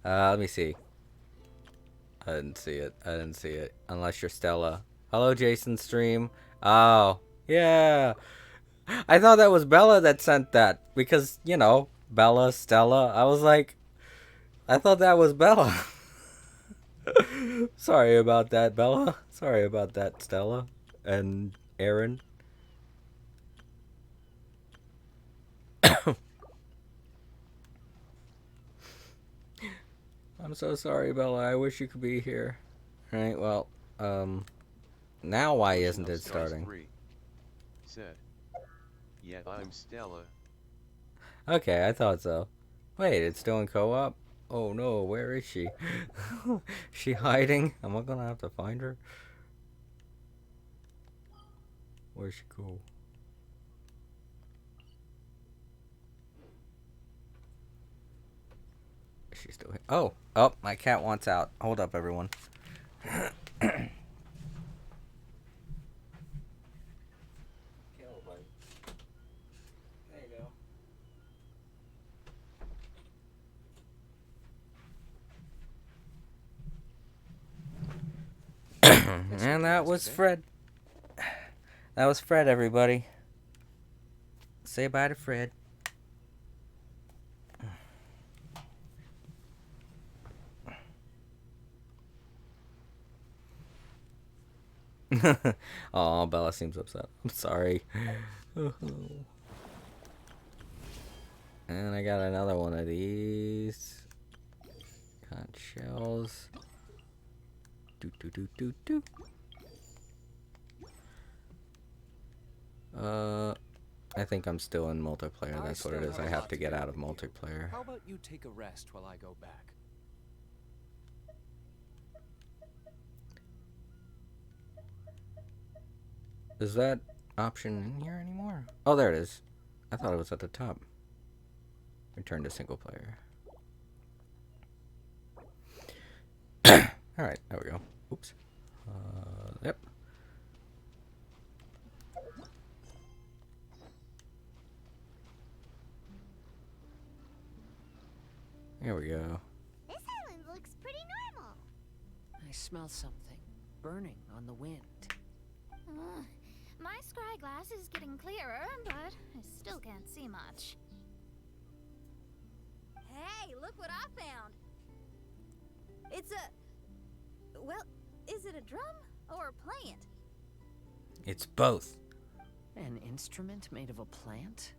Let me see. I didn't see it. I didn't see it. Unless you're Stella. Hello, Jason Stream. Oh, yeah. I thought that was Bella that sent that. Because, you know, Bella, Stella. I was like, I thought that was Bella. Sorry about that, Bella. Sorry about that, Stella. And Aaron. I'm so sorry, Bella. I wish you could be here. Alright, well, now why isn't it starting? Said, "Yet I'm Stella." Okay, I thought so. Wait, it's still in co-op? Oh no, where is she? She hiding? Am I gonna have to find her? Where'd she go? Is she still here? Oh, oh, my cat wants out. Hold up, everyone. And that was Fred. That was Fred, everybody. Say bye to Fred. Oh, Bella seems upset. I'm sorry. And I got another one of these. Conch shells. Do. I think I'm still in multiplayer. That's what it is. I have to get out of multiplayer. How about you take a rest while I go back? Is that option in here anymore? Oh, there it is. I thought it was at the top. Return to single player. Alright, there we go. Oops. Yep. Here we go. This island looks pretty normal. I smell something burning on the wind. My scry glass is getting clearer, but I still can't see much. Hey, look what I found. It's a... Well, is it a drum or a plant? It's both. An instrument made of a plant?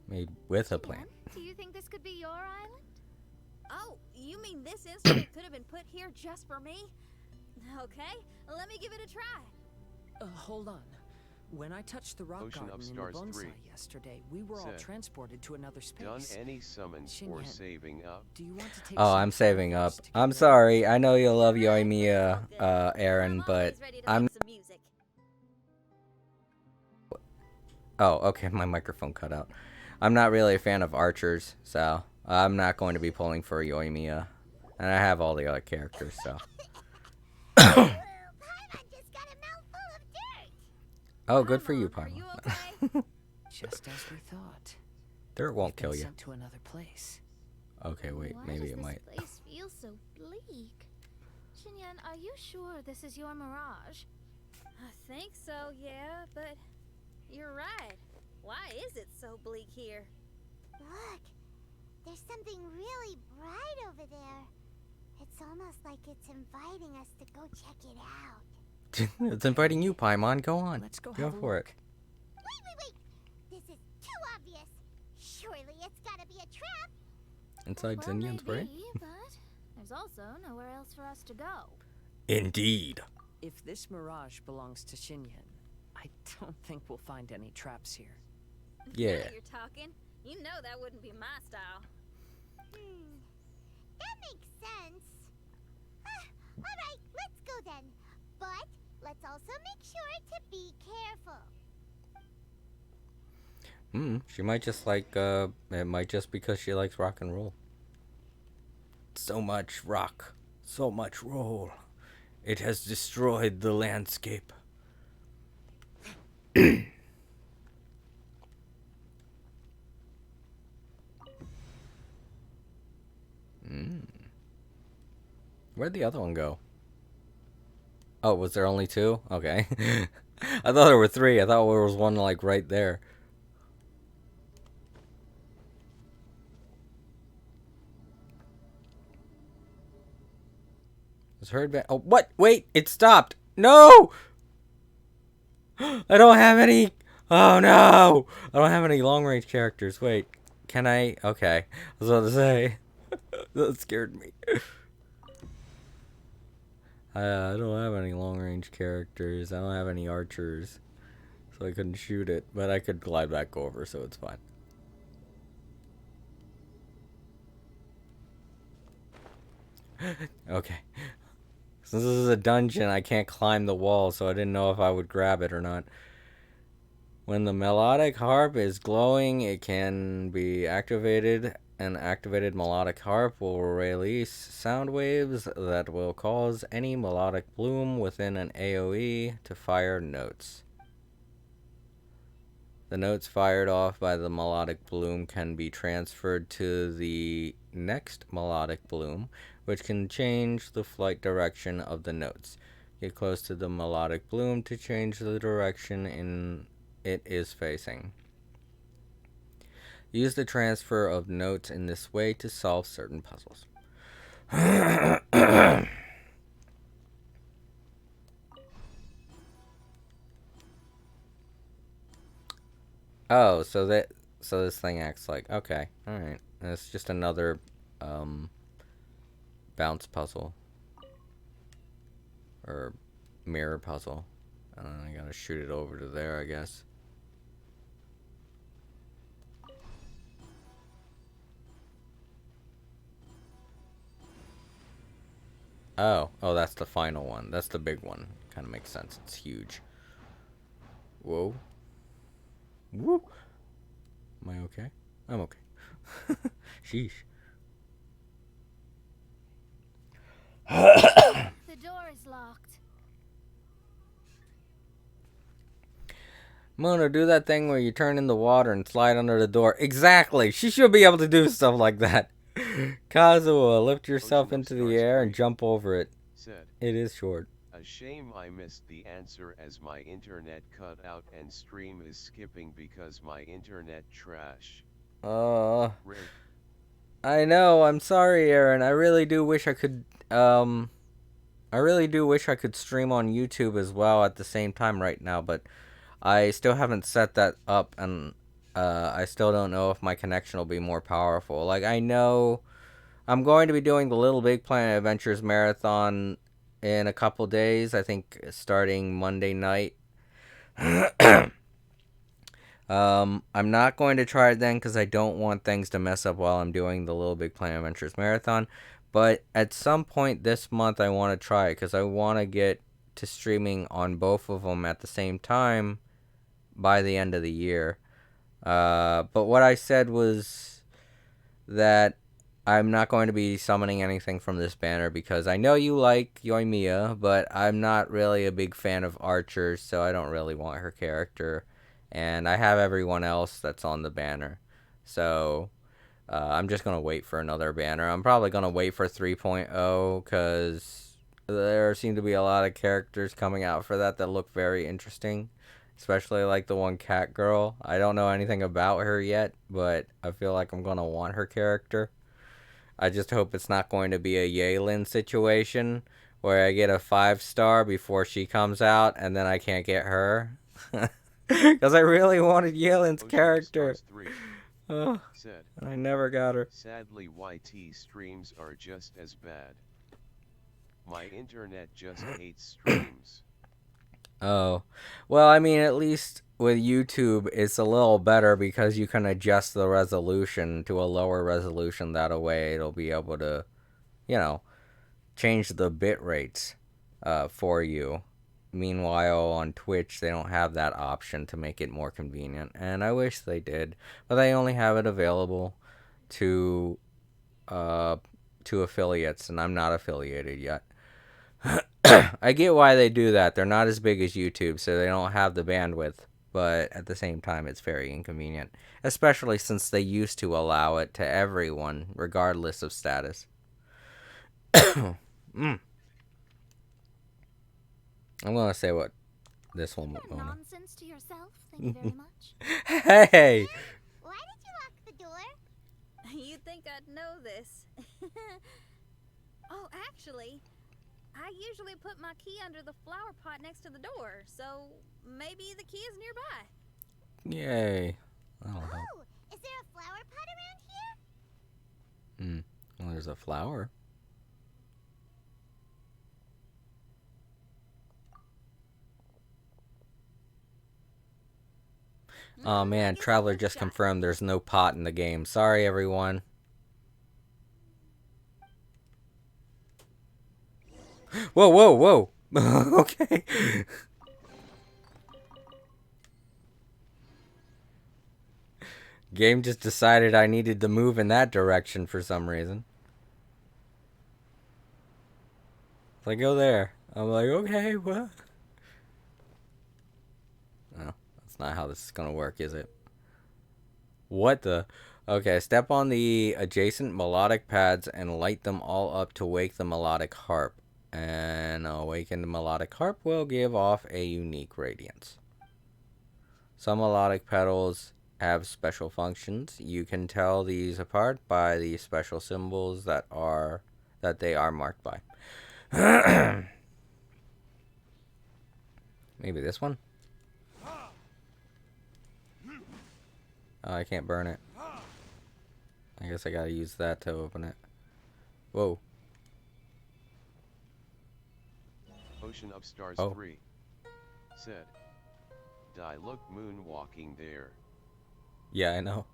Made with a plant. Do you think this could be your island? Oh, you mean this instrument could have been put here just for me? Okay, let me give it a try. Hold on. When I touched the rock Ocean of garden in the Stars bonsai 3 yesterday, we were all said, transported to another Done space. any summons or Shinyan, saving up? do you want to take Oh, some I'm time saving up. first to get I'm ready? sorry. I know you love Alright, it's all Yoimiya, good. Aaron, I'm but always ready to I'm. make some music. Oh, okay. My microphone cut out. I'm not really a fan of archers, so I'm not going to be pulling for Yoimiya, and I have all the other characters, so. Paimon just got a mouthful of dirt. Oh, good for Paimon, you, are you Paimon. okay? Just as we thought. Dirt We've won't been kill you. sent to another place. Okay, wait. Why Maybe does it this might. place feel so bleak? Shinyan, are you sure this is your mirage? I think so, yeah, but you're right. Why is it so bleak here? Look, there's something really bright over there. It's almost like it's inviting us to go check it out. It's inviting you, Paimon. Go on. Let's go Go have a for look. it. Wait! This is too obvious. Surely it's gotta be a trap. Inside Well, Zinyan's brain? maybe, but there's also nowhere else for us to go. Indeed. If this mirage belongs to Shinyan, I don't think we'll find any traps here. Yeah. Now you're talking. You know that wouldn't be my style. That makes sense. Alright, let's go then. But let's also make sure to be careful. She might just like, it might just because she likes rock and roll. So much rock. So much roll. It has destroyed the landscape. Where'd the other one go? Oh, was there only two? Okay. I thought there were three. I thought there was one, like, right there. Was heard back. Oh, what? Wait, it stopped. No! I don't have any. Oh, no! I don't have any long-range characters. Wait, can I? Okay. I was about to say. That scared me. I don't have any long-range characters. I don't have any archers. So I couldn't shoot it. But I could glide back over, so it's fine. Okay. Since this is a dungeon, I can't climb the wall, so I didn't know if I would grab it or not. When the melodic harp is glowing, it can be activated. An activated melodic harp will release sound waves that will cause any melodic bloom within an AoE to fire notes. The notes fired off by the melodic bloom can be transferred to the next melodic bloom, which can change the flight direction of the notes. Get close to the melodic bloom to change the direction it is facing. Use the transfer of notes in this way to solve certain puzzles. Oh, so this thing acts like, okay, alright. It's just another bounce puzzle. Or mirror puzzle. I gotta shoot it over to there, I guess. Oh, that's the final one. That's the big one. Kind of makes sense. It's huge. Whoa. Woo. Am I okay? I'm okay. Sheesh. The door is locked. Mona, do that thing where you turn in the water and slide under the door. Exactly. She should be able to do stuff like that. Kazuo, lift yourself into the air and jump over it. Said, It is short. a shame I missed the answer as my internet cut out and stream is skipping because my internet trash. Rip. I know. I'm sorry, Aaron. I really do wish I could stream on YouTube as well at the same time right now, but I still haven't set that up, and I still don't know if my connection will be more powerful. Like, I know I'm going to be doing the Little Big Planet Adventures marathon in a couple days, I think starting Monday night. I'm not going to try it then because I don't want things to mess up while I'm doing the Little Big Planet Adventures Marathon. But at some point this month, I want to try it because I want to get to streaming on both of them at the same time by the end of the year. But what I said was that I'm not going to be summoning anything from this banner because I know you like Yoimiya, but I'm not really a big fan of archers, so I don't really want her character. And I have everyone else that's on the banner. So I'm just going to wait for another banner. I'm probably going to wait for 3.0 because there seem to be a lot of characters coming out for that look very interesting. Especially like the one cat girl. I don't know anything about her yet, but I feel like I'm going to want her character. I just hope it's not going to be a Yehlin situation where I get a 5-star before she comes out and then I can't get her. Because I really wanted Yehlin's character. 3 Oh, said, I never got her. sadly YT streams are just as bad. My internet just hates streams. Oh, well, I mean, at least with YouTube, it's a little better because you can adjust the resolution to a lower resolution. That way, it'll be able to, change the bit rates for you. Meanwhile, on Twitch, they don't have that option to make it more convenient, and I wish they did, but they only have it available to affiliates, and I'm not affiliated yet. I get why they do that. They're not as big as YouTube, so they don't have the bandwidth. But at the same time, it's very inconvenient. Especially since they used to allow it to everyone, regardless of status. I'm going to say what this one Keep that was. nonsense to yourself. Thank you very much. Hey! Why did you lock the door? You'd think I'd know this. Oh, actually, I usually put my key under the flower pot next to the door, so maybe the key is nearby. Yay. That'll help. Oh, is there a flower pot around here? Well, there's a flower. Oh man, Traveler just confirmed there's no pot in the game. Sorry, everyone. Whoa, whoa, whoa. Okay. Game just decided I needed to move in that direction for some reason. It's like, go there. I'm like, okay, what? Oh, that's not how this is gonna work, is it? What the? Okay, step on the adjacent melodic pads and light them all up to wake the melodic harp. And awakened melodic harp will give off a unique radiance. Some melodic petals have special functions. You can tell these apart by the special symbols that they are marked by. Maybe this one? Oh, I can't burn it. I guess I gotta use that to open it. Whoa. Ocean of Stars 3 said, "Die look moonwalking there." Yeah, I know.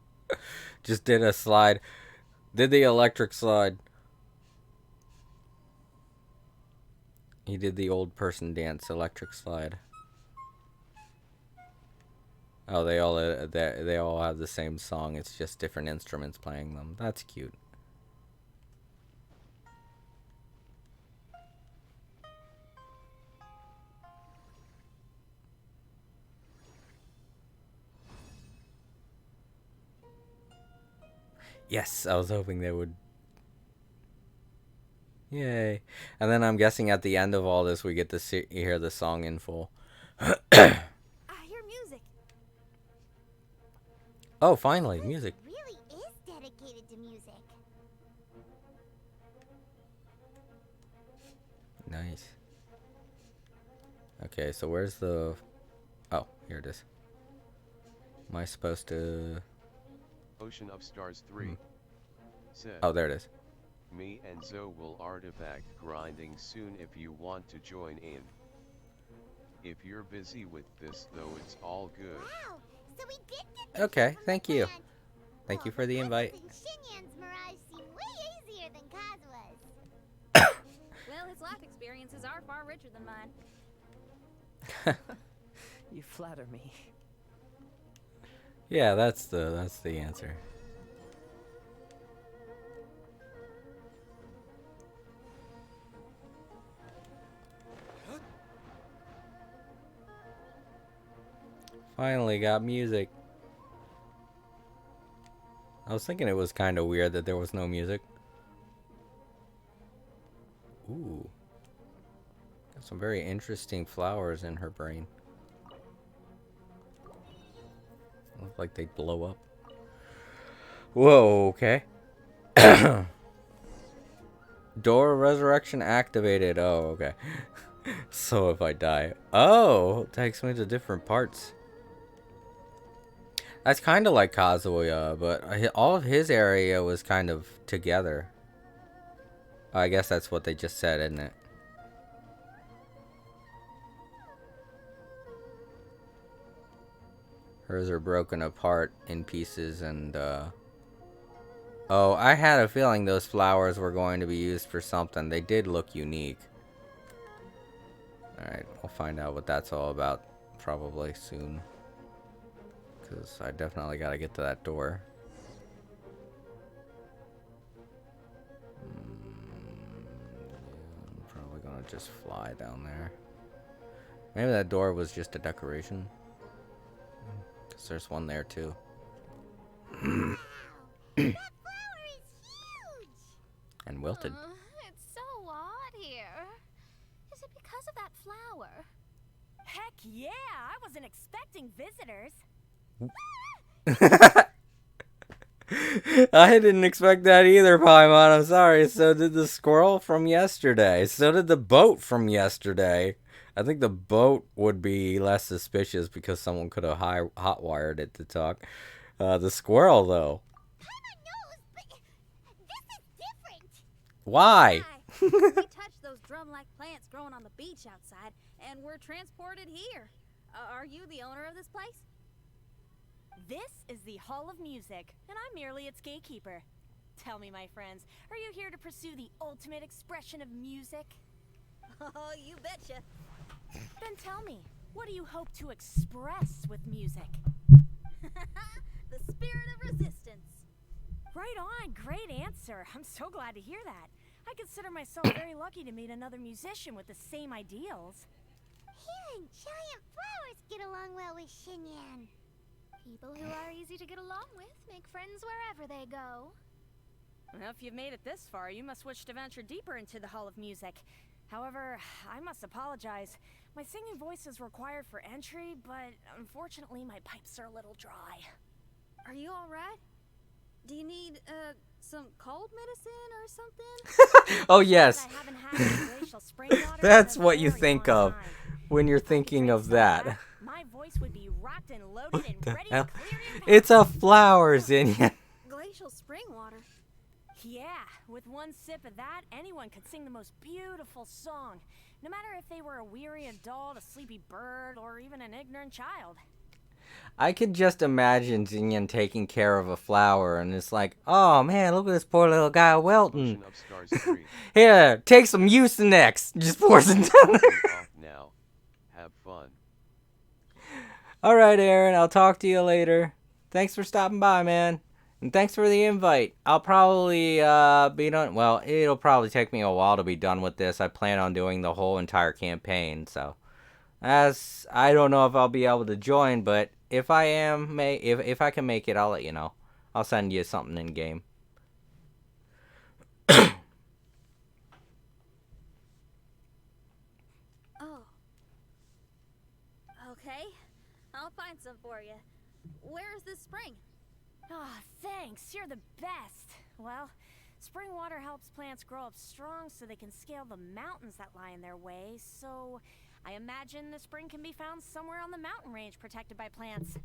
Just did a slide. Did the electric slide. He did the old person dance electric slide. Oh, they all have the same song. It's just different instruments playing them. That's cute. Yes, I was hoping they would. Yay. And then I'm guessing at the end of all this, we get to hear the song in full. I hear music. Oh, finally, music. Really is dedicated to music. Nice. Okay, so where's the... Oh, here it is. Am I supposed to... Ocean of Stars 3 said, Oh, there it is. "Me and Zoe will artifact grinding soon if you want to join in." If you're busy with this though, it's all good. Wow, so we did get the Okay, key from thank the you. plant. Thank you Well, for the invite. and Shinyan's mirage seem way easier than Kazua's. Well, his life experiences are far richer than mine. You flatter me. Yeah, that's the answer. Finally got music. I was thinking it was kind of weird that there was no music. Ooh. Got some very interesting flowers in her brain. Look like they blow up. Whoa, okay. Door resurrection activated. Oh, okay. So if I die. Oh, it takes me to different parts. That's kind of like Kazuya, but all of his area was kind of together. I guess that's what they just said, isn't it? Hers are broken apart in pieces and, Oh, I had a feeling those flowers were going to be used for something. They did look unique. Alright, we'll find out what that's all about probably soon. Because I definitely got to get to that door. I'm probably going to just fly down there. Maybe that door was just a decoration. Because there's one there too. That flower is huge! And wilted. It's so odd here. Is it because of that flower? Heck yeah! I wasn't expecting visitors. I didn't expect that either, Paimon. I'm sorry. So did the squirrel from yesterday. So did the boat from yesterday. I think the boat would be less suspicious because someone could have hotwired it to talk. The squirrel, though. Paimon knows, but this is different. Why? We touched those drum-like plants growing on the beach outside, and we're transported here. Are you the owner of this place? This is the Hall of Music, and I'm merely its gatekeeper. Tell me, my friends, are you here to pursue the ultimate expression of music? Oh, you betcha. Then tell me, what do you hope to express with music? The spirit of resistance. Right on, great answer. I'm so glad to hear that. I consider myself very lucky to meet another musician with the same ideals. Hearing giant flowers get along well with Shinyan. People who are easy to get along with make friends wherever they go. Well, if you've made it this far, you must wish to venture deeper into the Hall of Music. However, I must apologize. My singing voice is required for entry, but unfortunately my pipes are a little dry. Are you all right? Do you need, some cold medicine or something? Oh, yes. I haven't had any glacial spring water That's in a what you very think long of time. when you're If I could thinking drink of some that. my voice would be rocked and loaded and the ready hell? to clear the impact. It's a flower, Zinnia. Glacial spring water. Yeah, with one sip of that, anyone could sing the most beautiful song, no matter if they were a weary adult, a sleepy bird, or even an ignorant child. I could just imagine Zinyan taking care of a flower and it's like, oh man, look at this poor little guy wilting. Potion of Scars 3. Here, take some Mucinex. Just pours it down there. You're off now. Have fun. Alright, Aaron, I'll talk to you later. Thanks for stopping by, man. And thanks for the invite. I'll probably be done. Well, it'll probably take me a while to be done with this. I plan on doing the whole entire campaign, so. As I don't know if I'll be able to join, but if I am, if I can make it, I'll let you know. I'll send you something in game. Oh. Okay. I'll find some for you. Where is this spring? Ah, thanks. You're the best. Well, spring water helps plants grow up strong so they can scale the mountains that lie in their way. So, I imagine the spring can be found somewhere on the mountain range protected by plants.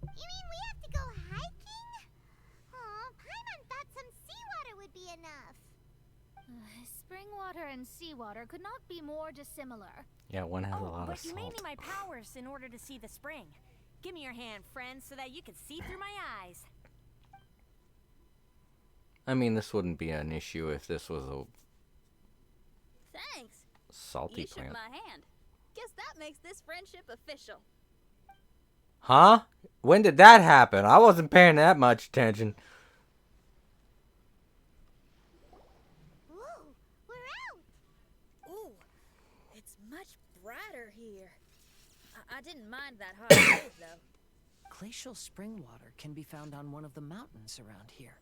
You mean we have to go hiking? Aw, Paimon thought some seawater would be enough. Spring water and seawater could not be more dissimilar. Yeah, one has a lot but of you may salt. need my powers in order to see the spring. Give me your hand, friend, so that you can see through my eyes. I mean, this wouldn't be an issue if this was a Thanks. salty You shook plant. my hand. Guess that makes this friendship official. Huh? When did that happen? I wasn't paying that much attention. Whoa, we're out! Ooh, it's much brighter here. I didn't mind that hot wave, though. Glacial spring water can be found on one of the mountains around here.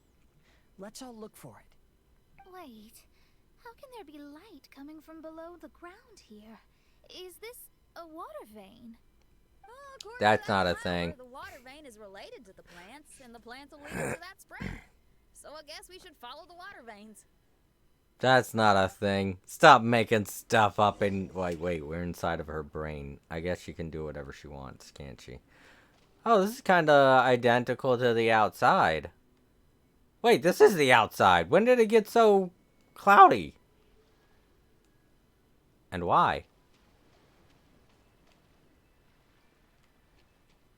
Let's all look for it. Wait, how can there be light coming from below the ground here? Is this a water vein? Well, according That's to that not a flower, thing. The water vein is related to the plants, and the plants will lead us to that spring. So I guess we should follow the water veins. That's not a thing. Stop making stuff up and wait, we're inside of her brain. I guess she can do whatever she wants, can't she? Oh, this is kind of identical to the outside. Wait, this is the outside. When did it get so cloudy? And why?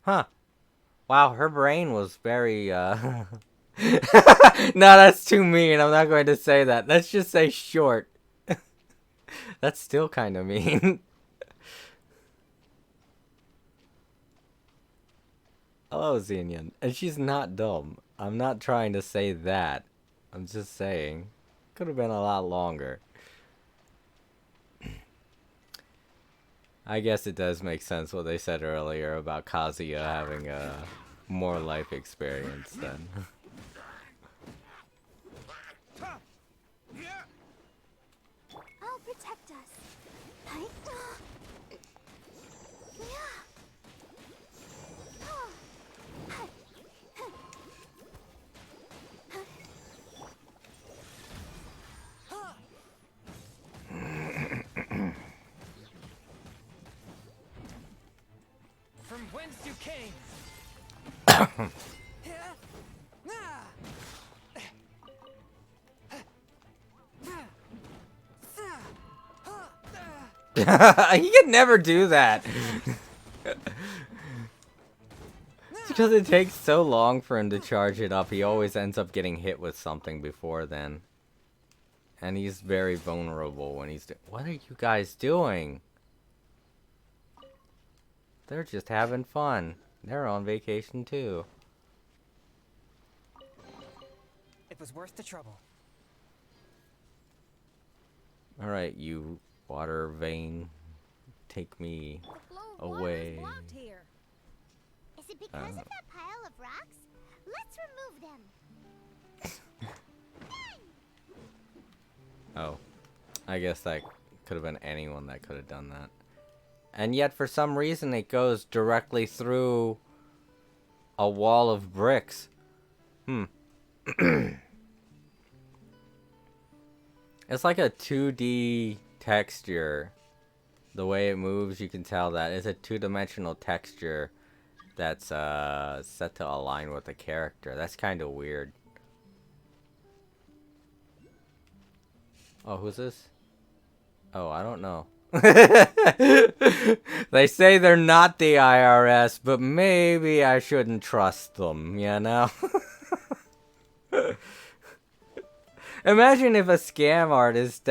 Huh. Wow, her brain was very, No, that's too mean. I'm not going to say that. Let's just say short. That's still kind of mean. Hello, Xenian. And she's not dumb. I'm not trying to say that. I'm just saying. Could have been a lot longer. I guess it does make sense what they said earlier about Kazuya having a more life experience than... I'll protect us. Hi. From whence you came? He could never do that. Because it takes so long for him to charge it up, he always ends up getting hit with something before then. And he's very vulnerable when he's what are you guys doing? They're just having fun. They're on vacation too. It was worth the trouble. Alright, you water vein. Take me The flow of water away. is blocked here. Is it because of that pile of rocks? Let's remove them. Oh. I guess that could have been anyone that could have done that. And yet, for some reason, it goes directly through a wall of bricks. It's like a 2D texture. The way it moves, you can tell that it's a two-dimensional texture that's set to align with the character. That's kind of weird. Oh, who's this? Oh, I don't know. They say they're not the IRS, but maybe I shouldn't trust them, you know? Imagine if a scam artist,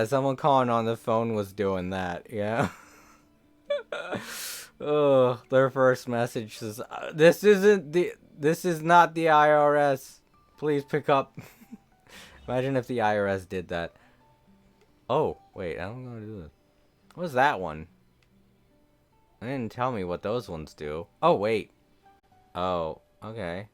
someone calling on the phone was doing that, yeah? Oh, their first message says, this is not the IRS. Please pick up. Imagine if the IRS did that. Oh, wait, I don't know how to do this. What's that one? They didn't tell me what those ones do. Oh, wait. Oh, okay.